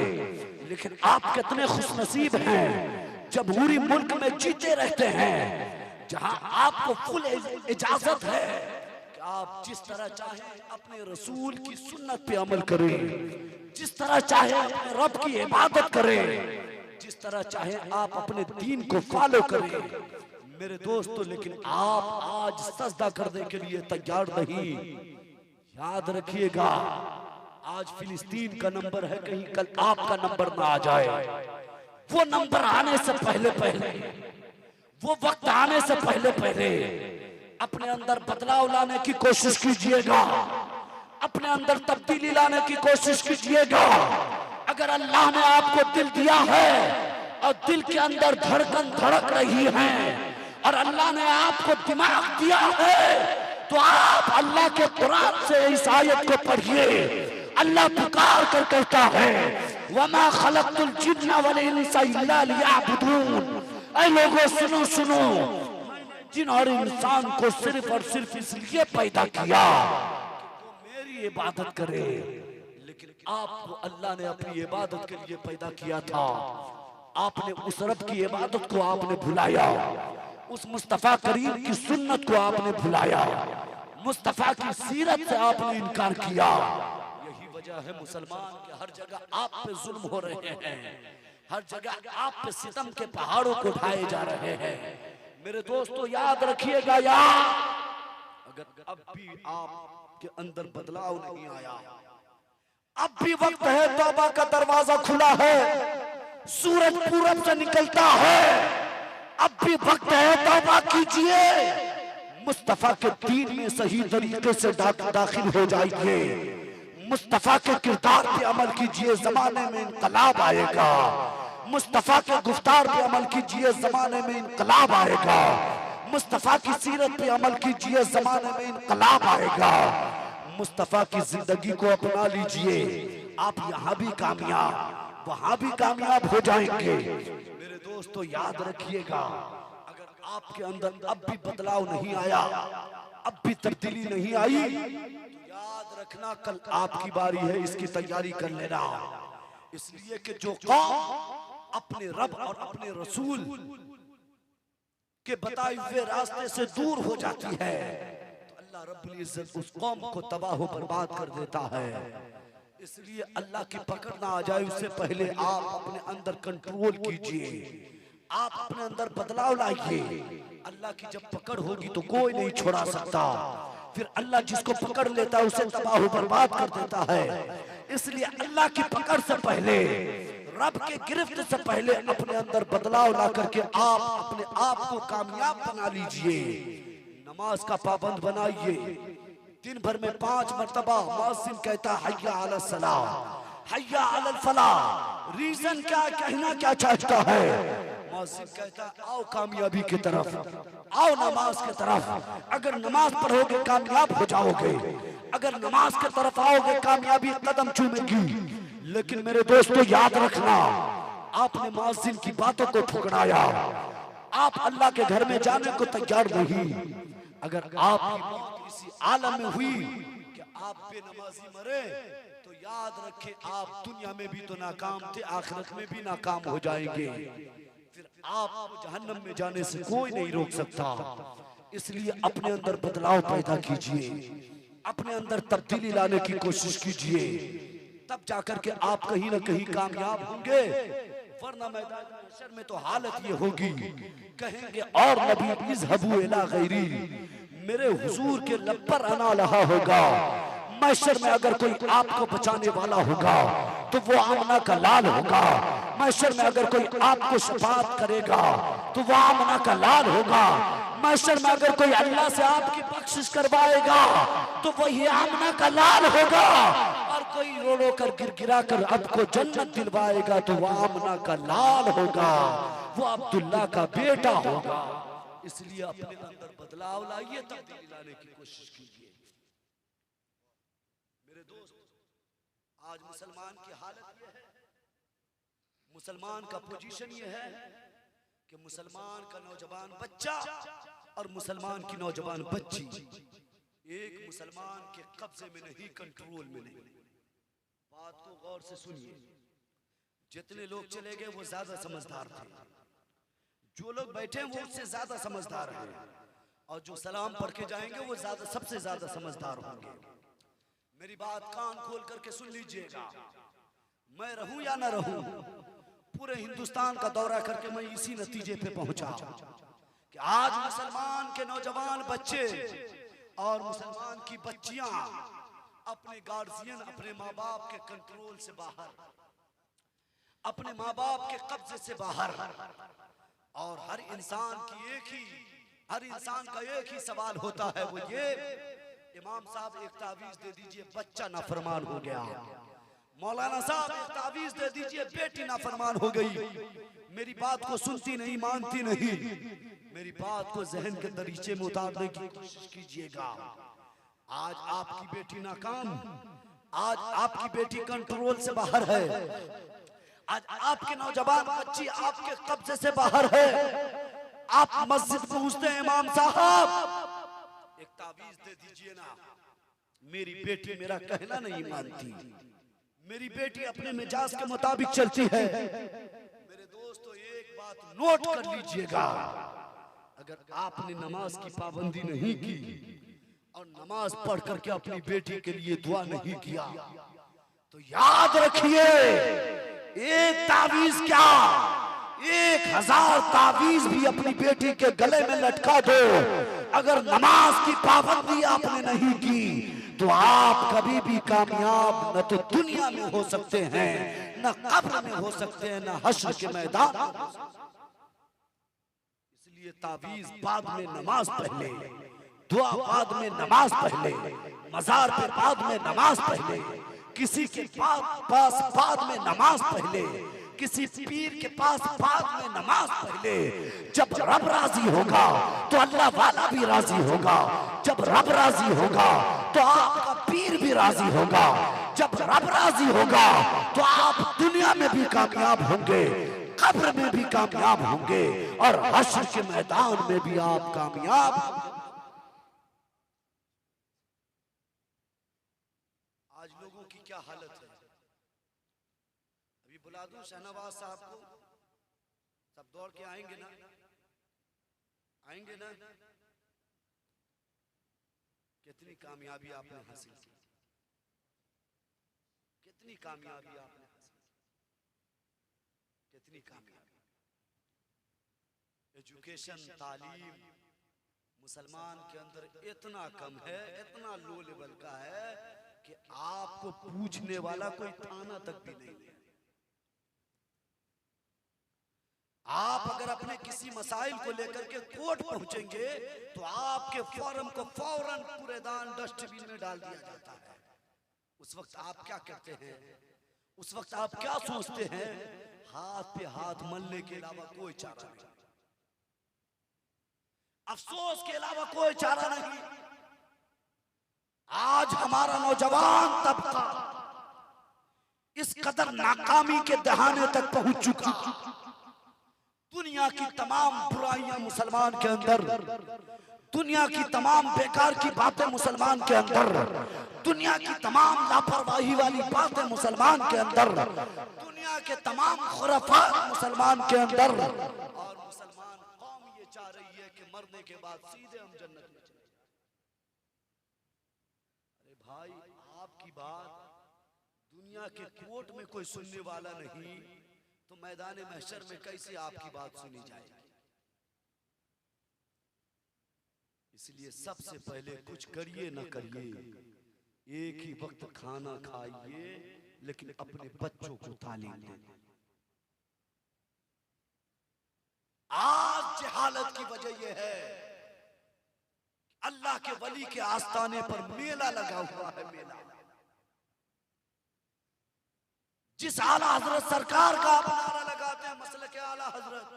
लेकिन आप कितने खुशनसीब हैं जब पूरी मुल्क में जीते रहते हैं, जहां आपको फुल इजाजत है कि आप जिस तरह चाहे अपने रसूल की सुन्नत पे अमल करें, जिस तरह चाहे अपने रब की इबादत करें, जिस तरह चाहे आप अपने दीन को फॉलो करें मेरे दोस्तों। लेकिन आप आज सजदा करने के लिए तैयार नहीं। याद रखिएगा, आज फिलिस्तीन का नंबर है, कहीं कल आपका नंबर ना आ जाए। वो नंबर आने से पहले पहले, वो वक्त आने से पहले पहले अपने अंदर बदलाव लाने की कोशिश कीजिएगा, अपने अंदर तब्दीली लाने की कोशिश कीजिएगा। अगर अल्लाह ने आपको दिल दिया है और दिल के अंदर धड़कन धड़क रही है और अल्लाह ने आपको दिमाग दिया है, तो आप अल्लाह के कुरान से इस आयत को पढ़िए। अल्लाह पुकार कर कहता है, वमा खलक़तुल जिन्ना वल इंसा इल्ला लियअबुदून। ऐ लोगों सुनो सुनो, जिन और इंसान को सिर्फ और सिर्फ इसलिए पैदा किया कि वो मेरी इबादत करे। लेकिन आपको अल्लाह ने अपनी इबादत के लिए पैदा किया था, आपने उस रब की इबादत को आपने भुलाया, उस मुस्तफा करीम की सुन्नत को आपने भुलाया, मुस्तफा की सीरत से आपने इनकार किया। यही वजह है मुसलमान के हर जगह आप पे जुल्म हो रहे हैं, हर जगह आप पे सितम के पहाड़ों को उठाए जा रहे हैं। मेरे दोस्तों याद रखिएगा, अगर अब भी आपके अंदर बदलाव नहीं आया, अब भी वक्त है, तौबा का दरवाजा खुला है, सूरज पूरब से निकलता है, अब भी वक्त है, तौबा कीजिए, मुस्तफा के दीन में सही तरीके से दाखिल हो जाइए, मुस्तफा के किरदार पे अमल कीजिए, जमाने में इनकलाब आएगा, मुस्तफा के गुफ्तार पे अमल कीजिए, जमाने में इनकलाब आएगा, मुस्तफा की सीरत पे अमल कीजिए, जमाने में इनकलाब आएगा, मुस्तफा की जिंदगी को अपना लीजिए, आप यहाँ भी कामयाब वहां भी कामयाब हो जाएंगे। मेरे दोस्तों याद रखिएगा, अगर आपके अंदर अब भी बदलाव नहीं आया, अब भी तब्दीली नहीं आई, तो याद रखना कल आपकी बारी है, इसकी तैयारी कर लेना। इसलिए कि जो कौम अपने रब और अपने रसूल के बताए हुए रास्ते से दूर हो जाती है, तो अल्लाह रब्बुल इज्जत उस कौम को तबाह बर्बाद कर देता है। इसलिए अल्लाह की पकड़ ना आ जाए उससे पहले आप अपने अंदर कंट्रोल कीजिए, आप अपने अंदर बदलाव लाइए। अल्लाह की जब पकड़ होगी तो कोई नहीं छोड़ा सकता, फिर अल्लाह जिसको पकड़ लेता है उसे तबाह बर्बाद कर देता है। इसलिए अल्लाह की पकड़ से पहले, रब के गिरफ्त से पहले अपने अंदर बदलाव ला करके आप अपने आप को कामयाब बना लीजिए, नमाज का पाबंद बनाइए। दिन भर में 5 मर्तबा मुअज्जिन कहता हय्या अला सलाह, हय्या अला फलाह। रीजन क्या, कहना क्या चाहता है? मुअज्जिन कहता आओ कामयाबी की तरफ, आओ नमाज की तरफ। अगर नमाज पढ़ोगे कामयाब हो जाओगे, अगर नमाज की तरफ आओगे कामयाबी कदम चूमेगी। लेकिन मेरे दोस्तों याद रखना, आपने मुअज्जिन की बातों को ठुकराया, आप अल्लाह के घर में जाने को तैयार नहीं। अगर आपकी मौत इसी आलम में हुई कि आप बेनमाजी मरे तो याद रखें आप दुनिया में भी तो नाकाम थे, आखिरत में भी नाकाम हो जाएंगे। फिर आपको जहन्नम में जाने से कोई नहीं रोक सकता। इसलिए अपने अंदर बदलाव पैदा कीजिए, अपने अंदर तब्दीली लाने की कोशिश कीजिए, तब जाकर के आप कहीं ना कहीं कामयाब होंगे। वरना मैदान हशर में तो हालत ये होगी, कहेंगे और नबी इज़हबू इला गैरी, मेरे हुजूर के लब पर आना लहा होगा। महशर में अगर कोई आपको बचाने वाला होगा तो वो आमना का लाल होगा। महशर में अगर कोई आपको शफाअत करेगा तो वो आमना का लाल होगा। महशर में अगर कोई अल्लाह से आपकी बख्शिश करवाएगा तो वही आमना का लाल होगा। और कोई रो रो कर गिरगिरा कर आपको जन्नत दिलवाएगा तो वो आमना का लाल होगा, वो अब्दुल्ला का बेटा होगा। इसलिए अपने अंदर बदलाव लाइए, तब्दीली लाने की कोशिश कीजिए। मेरे दोस्त, आज मुसलमान की हालत यह है, मुसलमान का पोजीशन यह है कि मुसलमान का नौजवान बच्चा और मुसलमान की नौजवान बच्ची एक मुसलमान के कब्जे में नहीं, कंट्रोल में नहीं। बात को गौर से सुनिए। जितने लोग चले गए वो ज्यादा समझदार थे, जो लोग बैठे वो उससे ज्यादा समझदार हैं, और जो सलाम पढ़ के जाएंगे वो ज्यादा, सबसे ज्यादा समझदार होंगे। मेरी बात कान खोल करके सुन लीजिएगा। मैं रहूं या ना रहूं, पूरे हिंदुस्तान का दौरा करके मैं इसी नतीजे पे पहुंचा कि आज मुसलमान के नौजवान बच्चे और मुसलमान की बच्चियां अपने गार्जियन, अपने माँ बाप के कंट्रोल से बाहर, अपने माँ बाप के कब्जे से बाहर। और हर इंसान का एक ही सवाल होता है, वो ये, इमाम साहब एक तावीज दे दीजिए, बच्चा नाफरमान हो गया। मौलाना साहब एक तावीज दे दीजिए, बेटी नाफरमान हो गई। मेरी बात को सुनती नहीं, मानती नहीं। मेरी बात को जहन के दरीचे में उतारने की कोशिश कीजिएगा। आज आपकी बेटी नाकाम, आज आपकी बेटी कंट्रोल से बाहर है, आज आपके नौजवान बच्ची आपके कब्जे से बाहर है। आप मस्जिद पहुंचते हैं, इमाम साहब एक तावीज दे दीजिए ना, मेरी बेटी मेरा कहना नहीं मानती, मेरी बेटी अपने मिजाज के मुताबिक चलती है। मेरे दोस्तों, एक बात नोट कर लीजिएगा, अगर आपने नमाज की पाबंदी नहीं की और नमाज पढ़ करके अपनी बेटी के लिए दुआ नहीं किया तो याद रखिए, एक तावीज क्या, 1000 तावीज भी अपनी बेटी के गले में लटका दो, अगर नमाज की पाबंदी आपने नहीं की तो आप कभी भी कामयाब न तो दुनिया में हो सकते हैं, न कब्र में हो सकते हैं, न हश्र के मैदान। इसलिए तावीज बाद में, नमाज पहले, दुआ बाद में, नमाज पहले, मजार पे बाद में, नमाज पहले, किसी के पास बाद में, नमाज पहले, किसी पीर के पास बाद में, नमाज पहले। जब रब राजी होगा तो अल्लाह वाला भी राजी होगा, जब रब राजी होगा तो आपका पीर भी राजी होगा, जब रब राजी होगा तो आप दुनिया में भी कामयाब होंगे, कब्र में भी कामयाब होंगे, और हश्र के मैदान में भी आप कामयाब। आज लोगों की क्या हालत है, अभी बुला दूं शहनवाज साहब को, सब दौड़ के आएंगे ना, आएंगे ना। कितनी कामयाबी आपने हासिल की, कितनी कामयाबी आपने हासिल की, कितनी कामयाबी। एजुकेशन, तालीम मुसलमान के अंदर इतना कम है, इतना लो लेवल का है कि आपको पूछने वाला कोई थाना तक भी नहीं है। आप अगर अपने किसी मसाइल को लेकर के कोर्ट पहुंचेंगे तो आपके फॉर्म को फौरन कूड़ेदान, डस्टबिन में डाल दिया जाता है। उस वक्त आप क्या करते हैं, उस वक्त आप क्या सोचते हैं? हाथ पे हाथ मलने के अलावा कोई चारा नहीं, अफसोस के अलावा कोई चारा नहीं। आज हमारा नौजवान तबका इस कदर नाकामी के दहाने तक पहुंच चुका। दुनिया की तमाम बुराइयां मुसलमान के अंदर, दुनिया की तमाम बेकार की बातें मुसलमान के अंदर, दुनिया की तमाम लापरवाही वाली बातें मुसलमान के अंदर, दुनिया के तमाम खुराफात मुसलमान के अंदर, और मुसलमान कौम ये चाह रही है कि मरने के बाद सीधे हम जन्नत में चले जाएं। अरे भाई, आपकी बात दुनिया के कोर्ट में कोई सुनने वाला नहीं, तो मैदान महशर में कैसे आपकी बात सुनी जाएगी? इसलिए सबसे पहले कुछ करिए न करिए, एक ही वक्त खाना खाइए, लेकिन अपने बच्चों को तालीम दें। आज जहालत की वजह यह है अल्लाह के वली के आस्थाने पर मेला लगा हुआ है। मेला जिस आला हजरत सरकार का आप नारा लगाते हैं, मसले के आला हजरत,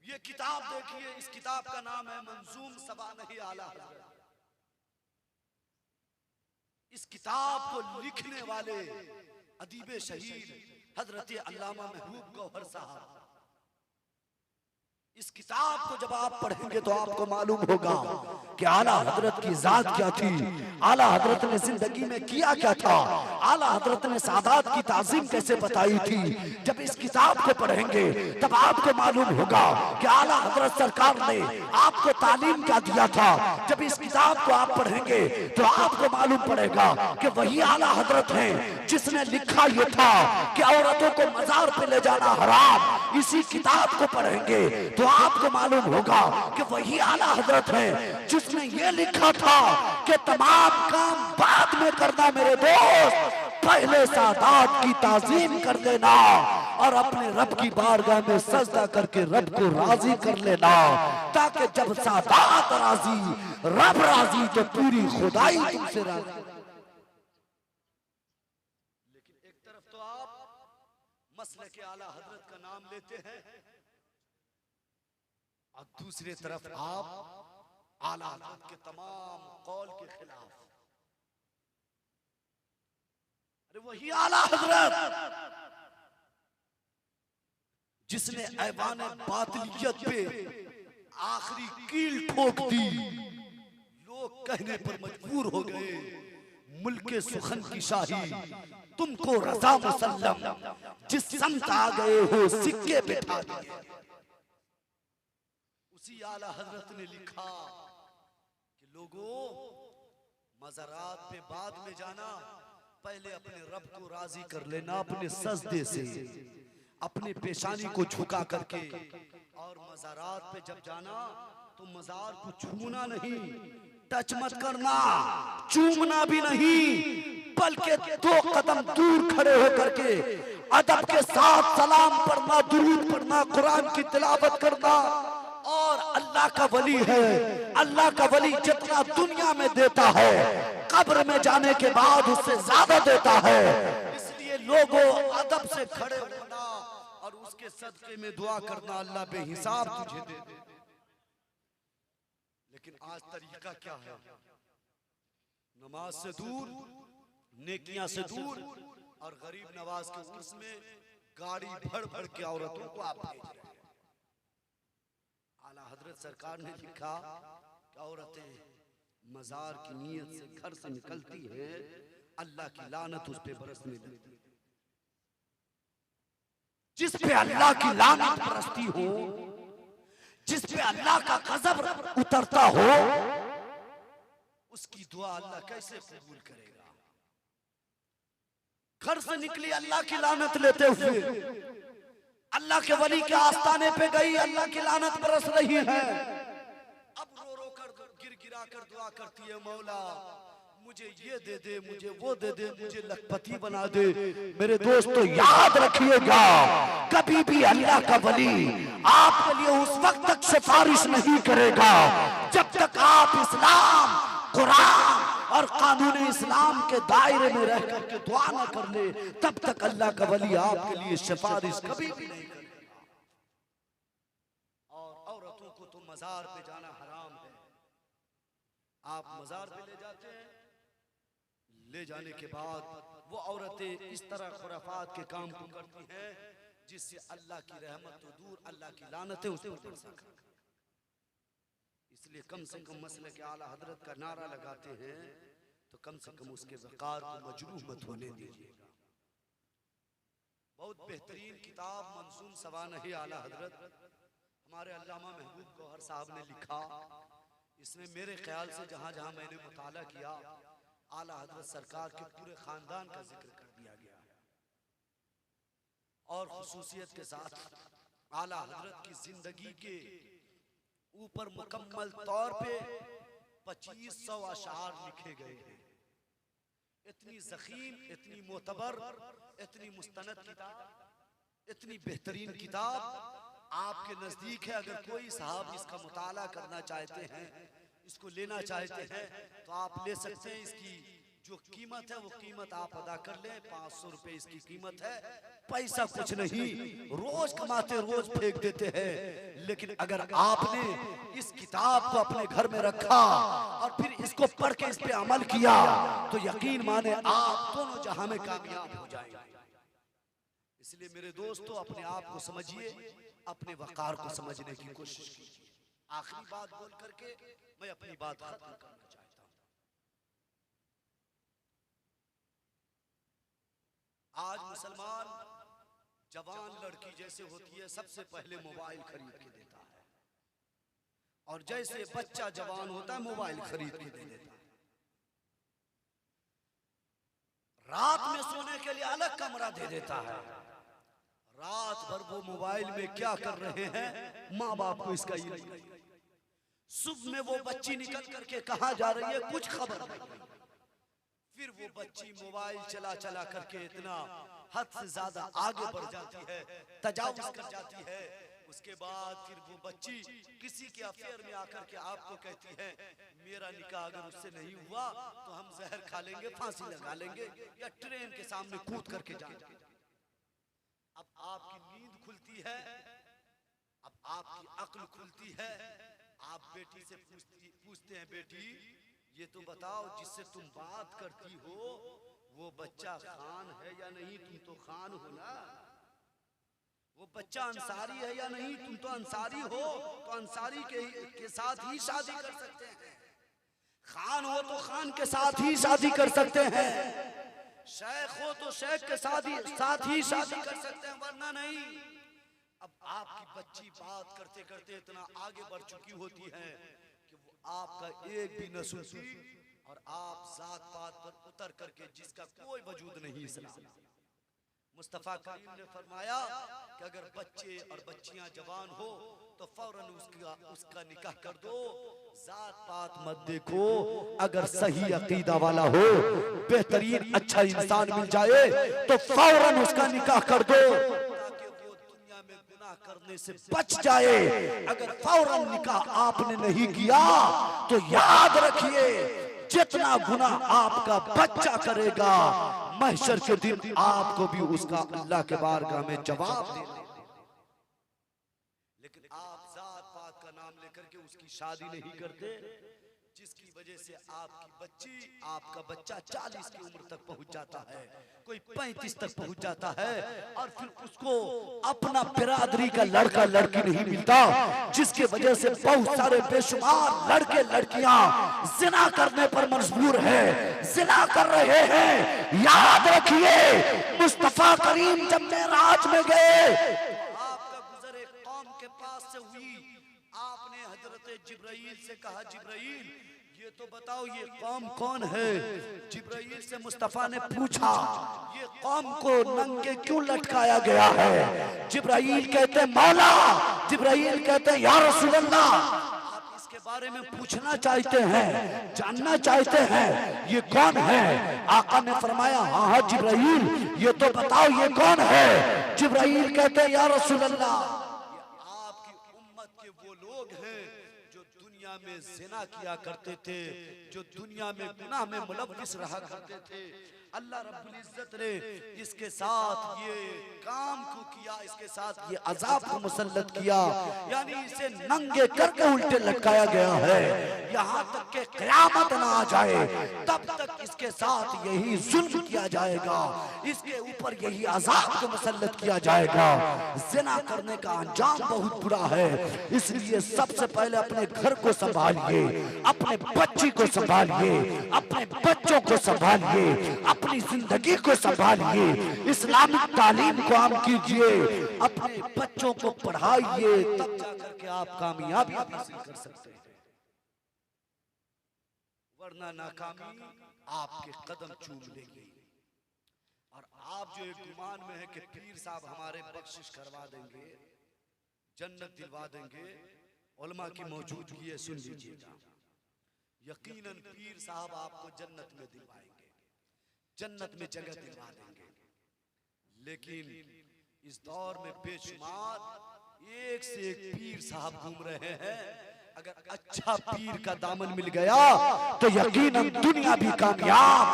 ये किताब देखिए, इस किताब का नाम है मंजूम सबानही आला हजरत। इस किताब को लिखने वाले अदीब शहीद हजरत अल्लामा महबूब गौहर साहब। इस किताब को जब आप पढ़ेंगे तो आपको मालूम होगा कि आला हजरत की जात क्या थी, आला हजरत ने जिंदगी में किया क्या था, आला हजरत ने सादात की ताजीम कैसे बताई थी। जब इस किताब को पढ़ेंगे तब आपको मालूम होगा कि आला हजरत सरकार ने आपको तालीम क्या दिया था। जब इस किताब को आप पढ़ेंगे तो आपको मालूम पड़ेगा कि वही आला हजरत हैं जिसने लिखा ये था कि औरतों को मजार पे ले जाना हराम। इसी किताब को पढ़ेंगे तो आपको मालूम होगा कि वही आला हजरत है जिसने ये लिखा था कि तमाम काम बाद में करना मेरे दोस्त, पहले सादात की ताजीम कर लेना और अपने रब की बारगाह में सजदा करके रब को राजी कर लेना, ताकि जब सादात राजी, रब राजी, तो पूरी खुदाई तुमसे राजी। लेकिन एक तरफ तो आप मसले के आला हजरत का नाम लेते हैं और दूसरी तरफ आप आला हजरत के तमाम कौल के खिलाफ। अरे वही आला हजरत जिसने ऐवान बातिलियत पे आखिरी कील ठोक दी, लोग कहने पर मजबूर हो गए मुल्के सुखन की शाही तुमको रजा मुसल्लम, जिस समत आ गए हो सिक्के बिठा दिए। उसी आला हजरत ने लिखा कि लोगों, मज़ारात पे बाद में जाना, पहले अपने रब को राजी कर लेना अपने सजदे से, अपने पेशानी को झुका करके, और मज़ारात पे जब जाना तो मज़ार को छूना नहीं, टच मत करना, चूमना भी नहीं, बल्कि 2 कदम दूर खड़े होकर के अदब के साथ सलाम पढ़ना, दुरूद पढ़ना, कुरान की तिलावत करना। और अल्लाह का वली है, अल्लाह का वली जितना दुनिया में देता है कब्र में जाने के बाद उससे ज्यादा देता है। इसलिए लोगों, अदब से खड़े होना और उसके सदके में दुआ करना, अल्लाह बेहिसाब तुझे दे दे। लेकिन आज तरीका क्या है? नमाज से दूर, नेकियां से दूर, और गरीब नवाज के उर्स में गाड़ी भर भर के औरतों को आप भेज रहे हैं। आला हजरत सरकार ने लिखा कि औरतें मजार की नीयत से घर से निकलती है, अल्लाह की लानत उस पे बरसने लगती है। जिस पे अल्लाह की लानत बरसती हो, जिस पे अल्लाह का गजब उतरता हो, उसकी दुआ अल्लाह कैसे कबूल करेगा? घर से निकली अल्लाह की लानत लेते हुए, अल्लाह के वली के आस्थाने पे गई, अल्लाह की लानत बरस रही है। अब रो रो कर, गिर गिरा कर दुआ करती है, मौला मुझे ये दे दे, मुझे वो दे दे, मुझे लखपति बना दे। मेरे दोस्तों, याद रखिएगा, कभी भी अल्लाह का वली आपके लिए उस वक्त तक सिफारिश नहीं करेगा जब तक आप इस्लाम, कुरान और कानून इस्लाम के दायरे में रह करके दुआ न कर ले, तब तक अल्लाह का वली आपके लिए सिफारिश कभी भी नहीं करेगा। और औरतों को तो मजार पे जाना हराम है। आप मजार पे ले जाते हैं, ले जाने के बाद वो औरतें इस तरह खुराफात के काम को करती हैं जिससे अल्लाह की रहमत तो दूर, अल्लाह की लानतें उस पर बरसा कर। इसलिए कम से कम मसले के आला हजरत का नारा लगाते हैं तो कम से कम उसके वकार को मजरूह मत होने दीजिएगा। बहुत बेहतरीन किताब मंसूम सवानह आला हजरत हमारे अल्लामा महबूब गौहर साहब ने लिखा। इसमें मेरे ख्याल से जहां जहां मैंने मुताला किया आला हजरत सरकार के पूरे खानदान का जिक्र कर दिया गया है और खुसूसियत के साथ आला हजरत की जिंदगी के ऊपर मुकम्मल तौर पे 2500 अशार लिखे गए हैं। इतनी ज़ख़ीम, इतनी मोतबर, इतनी मुस्तनद किताब, इतनी बेहतरीन किताब आपके नज़दीक है। अगर कोई साहब इसका मुताला करना चाहते हैं, इसको लेना चाहते हैं तो आप ले सकते हैं। इसकी जो कीमत है वो कीमत आप अदा कर लें। 500 रुपए इसकी कीमत है। पैसा कुछ नहीं, रोज कमाते रोज फेंक देते हैं। लेकिन अगर आपने इस किताब को अपने घर में रखा और फिर इसको पढ़ के इस पे अमल किया तो यकीन माने आप दोनों जहां में कामयाब हो जाएंगे। इसलिए मेरे दोस्तों अपने आप को समझिए, अपने वकार को समझने की कोशिश कीजिए। आखिरी बात बोल करके मैं अपनी बात खत्म करना चाहता हूं। आज मुसलमान जवान लड़की जैसे होती है सबसे पहले मोबाइल खरीद के देता है और जैसे बच्चा जवान होता है मोबाइल खरीद के दे देता है। रात में सोने के लिए अलग कमरा दे देता है। रात भर वो मोबाइल में क्या कर रहे हैं माँ बाप को इसका इल्म नहीं। सुबह में वो बच्ची निकल करके कहां जा रही है कुछ खबर नहीं। फिर वो बच्ची मोबाइल चला चला करके इतना हद से ज्यादा आगे बढ़ जाती है, तजावुज कर जाती है। उसके बाद फिर वो बच्ची किसी के अफेयर में आकर के आपको कहती है मेरा निकाह अगर उससे नहीं हुआ तो हम जहर खा लेंगे, फांसी लगा लेंगे या ट्रेन के सामने कूद करके जाएंगे। अब आपकी नींद खुलती है, अब आपकी अक्ल खुलती है। आप बेटी से पूछते हैं बेटी ये तो बताओ जिससे तुम बात करती हो वो बच्चा खान है या नहीं? तुम तो खान हो ना। वो बच्चा अंसारी है या नहीं? तुम तो अंसारी हो, तो अंसारी के साथ ही शादी कर सकते हैं। खान हो तो खान के साथ ही शादी कर सकते हैं। शेख हो तो शेख के साथ ही शादी कर सकते हैं, वरना नहीं। अब आपकी बच्ची बात करते करते इतना आगे बढ़ चुकी होती है कि वो आपका एक भी न सुनती और आप जात पात पर उतर करके जिसका कोई वजूद नहीं इस्लाम। मुस्तफा करीम ने फरमाया कि अगर बच्चे और बच्चियां जवान हो तो फौरन उसका निकाह कर दो। जात पात मत देखो। अगर सही अकीदा वाला हो, बेहतरीन अच्छा इंसान मिल जाए तो फौरन उसका निकाह कर दो ताकि वो दुनिया में गुनाह करने से बच जाए। अगर फौरन निकाह आपने नहीं किया तो याद रखिए जितना गुनाह आपका बच्चा करेगा महशर के दिन आपको भी उसका अल्लाह के बारगाह में जवाब देना। लेकिन आप जात पात का नाम लेकर के उसकी शादी नहीं करते, जिसकी वजह से आपकी बच्ची, आपका बच्चा 40 की उम्र तक पहुंच जाता है, कोई 35 तक पहुंच जाता है और फिर उसको अपना बिरादरी का लड़का लड़की नहीं मिलता, जिसकी वजह से बहुत सारे बेशुमार लड़के लड़कियां जिना करने पर मजबूर है, जिना कर रहे हैं। याद रखिए मुस्तफा करीम जब मेराज में गए, आपका गुजर एक कौम के पास से हुई, आपने हजरत जिब्राइल से कहा जिब्राइल ये तो बताओ ये कौम कौन है? जिब्राइल से मुस्तफा ने पूछा ये कौम को नंगे क्यों लटकाया गया है? जिब्राइल कहते मौला, जिब्राइल कहते या रसूल अल्लाह, आप इसके बारे में पूछना चाहते हैं, जानना चाहते हैं ये कौन है? आका ने फरमाया हाँ हाँ जिब्राइल ये तो बताओ ये कौन है? जिब्राइल कहते या रसूल अल्लाह आपकी उम्मत के वो लोग हैं जो दुनिया में जिना किया करते थे, जो दुनिया में गुनाह में मुलव्विस रहा करते थे। अल्लाह रब्बुल इज्जत ने इसके साथ ये काम को किया, इसके साथ ये अजाब को मुसल्लत किया, यानी इसे नंगे करके उल्टे लटकाया गया है। यहाँ तक के क़यामत ना आ जाए तब तक इसके साथ यही जुल्म किया जाएगा, इसके ऊपर यही अजाब को मुसल्लत किया जाएगा। ज़िना करने का अंजाम बहुत बुरा है, इसलिए सबसे पहले अपने घर को संभालिए, अपने बच्ची को संभालिए, अपने बच्चों को संभालिए, अपनी जिंदगी को संभालिए, इस्लामिक तालीम को आम कीजिए, अपने बच्चों को पढ़ाइए, तब जाकर के आप कामयाबी हासिल कर सकते हैं, वरना नाकामी आपके कदम चूम लेगी। और आप जो एक गुमान में है कि पीर साहब हमारे बख्शिश करवा देंगे, जन्नत दिलवा देंगे, उलमा की मौजूदगी है, सुन लीजिएगा, यकीनन पीर साहब आपको जन्नत में दिलवाएंगे, जन्नत में जगह दिलवा देंगे। लेकिन इस दौर में बेशुमार एक से एक पीर साहब घूम रहे हैं। अगर अच्छा पीर का दामन मिल गया तो यकीनन दुनिया भी कामयाब,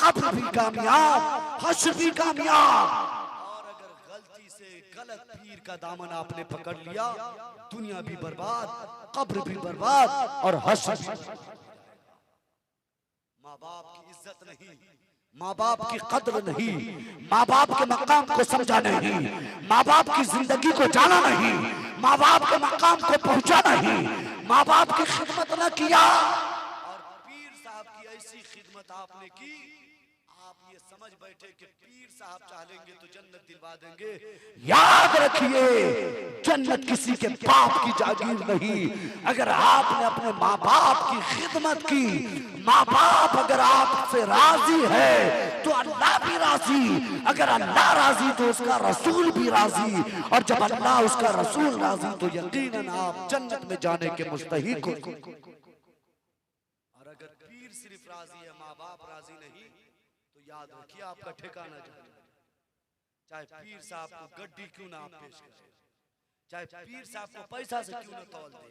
कब्र भी कामयाब, हश्र भी कामयाब। और अगर गलती से गलत पीर का दामन आपने पकड़ लिया, दुनिया भी बर्बाद, कब्र भी बर्बाद और हश्र भी। माँ बाप की इज्जत नहीं, माँ बाप की कद्र नहीं, माँ बाप के मकाम को समझा नहीं, माँ बाप की जिंदगी को जाना नहीं, माँ बाप के मकाम को पहुंचा नहीं, माँ बाप की खिदमत न किया। और पीर साहब की ऐसी खिदमत आपने की, आप ये समझ बैठे कि पीर साहब चाहेंगे तो जन्नत दिलवा देंगे। याद रखिए, जन्नत किसी के बाप की जागीर नहीं। अगर आपने अपने माँ बाप की खिदमत की, माँ बाप अगर आपसे राजी है तो अल्लाह भी राजी, अगर अल्लाह राजी तो उसका रसूल भी राजी, और जब अल्लाह उसका रसूल राजी तो यकीनन आप जन्नत में जाने के मुस्तहिक हो। और अगर पीर सिर्फ राजी है, माँ बाप राजी नहीं, तो याद रखिए आपका ठिकाना जाए। चाहे पीर साहब को गड्डी क्यों ना आप पेश करें, चाहे पीर साहब को पैसा से क्यों ना तौल दे,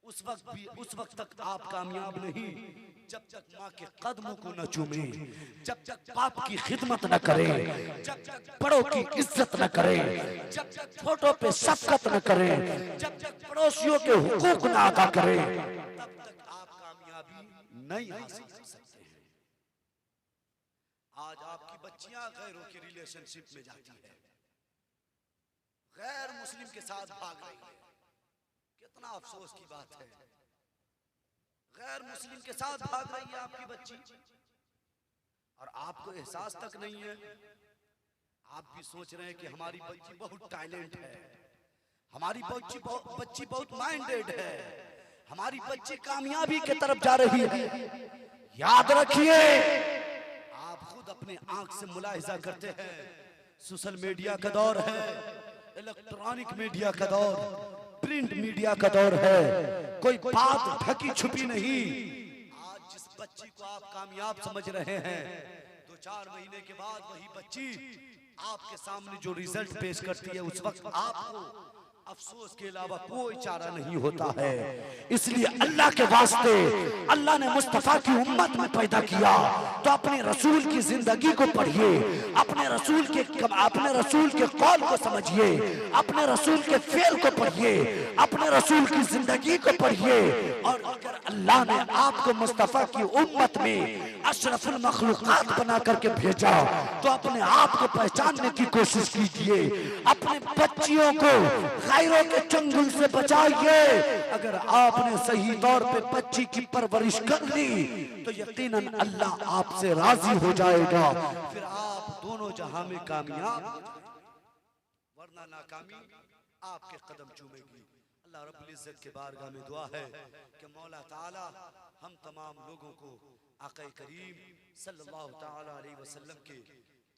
उस वक्त तक आप कामयाब नहीं जब तक माँ के कदमों को न चूमे, जब तक बाप की खिदमत न करे, जब तक बड़ों की इज्जत न करे, जब तक छोटों पे शफकत न करे, जब तक पड़ोसियों के हुकूक न अदा करे, तब तक आप कामयाबी नहीं हासिल कर सकते हैं। आज आपकी बच्चियां गैरों के रिलेशनशिप में जाती है, गैर मुस्लिम के साथ भाग रही है, कितना अफसोस की बात है। गैर मुस्लिम के साथ भाग रही है आपकी बच्ची, और आपको एहसास तक नहीं है। आप भी सोच रहे हैं कि हमारी बच्ची बहुत टैलेंट है, हमारी बच्ची बहुत माइंडेड है, हमारी बच्ची कामयाबी की तरफ जा रही है। याद रखिए, आप खुद अपने आंख से मुलाहिजा करते हैं, सोशल मीडिया का दौर है, इलेक्ट्रॉनिक मीडिया का दौर, प्रिंट मीडिया का दौर है, कोई बात ढकी छुपी नहीं। आज जिस बच्ची को आप कामयाब समझ रहे हैं, 2-4 महीने के बाद वही बच्ची आपके सामने जो रिजल्ट पेश करती है, उस वक्त आपको अफसोस के अलावा कोई चारा नहीं होता है। इसलिए अल्लाह के वास्ते, अल्लाह ने मुस्तफा की उम्मत में पैदा किया तो अपने रसूल की जिंदगी को पढ़िए, अपने रसूल के कौल को समझिए, अपने रसूल के फेल को पढ़िए, अपने रसूल की जिंदगी को पढ़िए। और अगर अल्लाह ने आपको मुस्तफा की उम्मत में अशरफुल मखलूकात बना करके भेजा तो अपने आप को पहचानने की कोशिश कीजिए, अपने बच्चियों को गैरों के चंगुल से बचाइए। अगर आपने सही तौर पे बच्ची की परवरिश कर ली तो यकीनन अल्लाह आपसे राजी हो जाएगा, फिर आप दोनों जहां में कामयाब हो जाएंगे, वरना नाकामी आपके कदम चूमेगी। अल्लाह रब्बुल इज्जत के बारगाह में दुआ है कि मौला ताला हम तमाम लोगों को आक़ा करीम सल्लल्लाहु ताला अलैहि वसल्लम के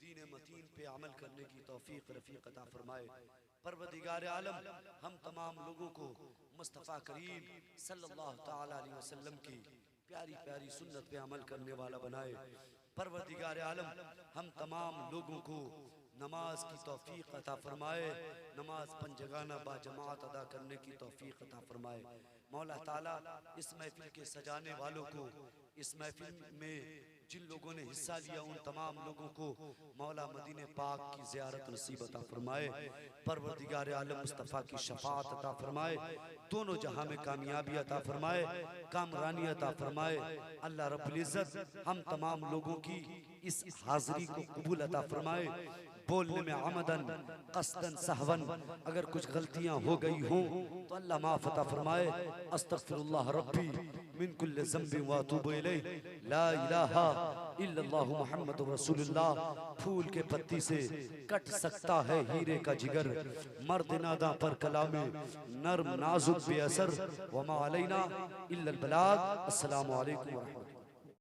दीन मतीन पे अमल करने की तौफीक रफ़ीक अता फरमाए। परवरदिगार आलम हम तमाम लोगों को मुस्तफ़ा करीम सल्लल्लाहु ताला अलैहि वसल्लम की प्यारी प्यारी सुन्नत पे अमल करने वाला बनाए। परवरदिगार आलम हम तमाम लोगों को नमाज की तौफीक अता फरमाए, नमाज पंजगाना बाजमात अदा करने की तौफीक अता फरमाए। मौला ताला इस महफिल के सजाने वालों को, इस महफिल में जिन लोगों ने हिस्सा लिया उन तमाम लोगों को मौला मदीने पाक की ज़ियारत नसीब अता फरमाए, परवरदिगार आलम मुस्तफ़ा की शफाअत अता फरमाए, दोनों जहां में कामयाबी अता फरमाए, कामरानी अता फरमाए। अल्लाह रब्बुल इज़्ज़त हम तमाम लोगों की इस हाज़िरी को कबूल अता फरमाए। बोलने में आमदन कसदन सहवन अगर कुछ गलतियां हो गई हों तो अल्लाह माफ़ अता फरमाए। अस्तग़फिरुल्लाह रब्बी मिन कुल्लि ज़ंबिन व अतूबु इलैह। ला इलाहा इल्लल्लाहु मुहम्मदुर रसूलुल्लाह। फूल के पत्ती से कट सकता है हीरे का जिगर, मर्द नादा पर कलामे नर्म नाजुक बेअसर। व मा अलैना इल्लल बलाग। अस्सलामु अलैकुम व रहमतुल्लाह।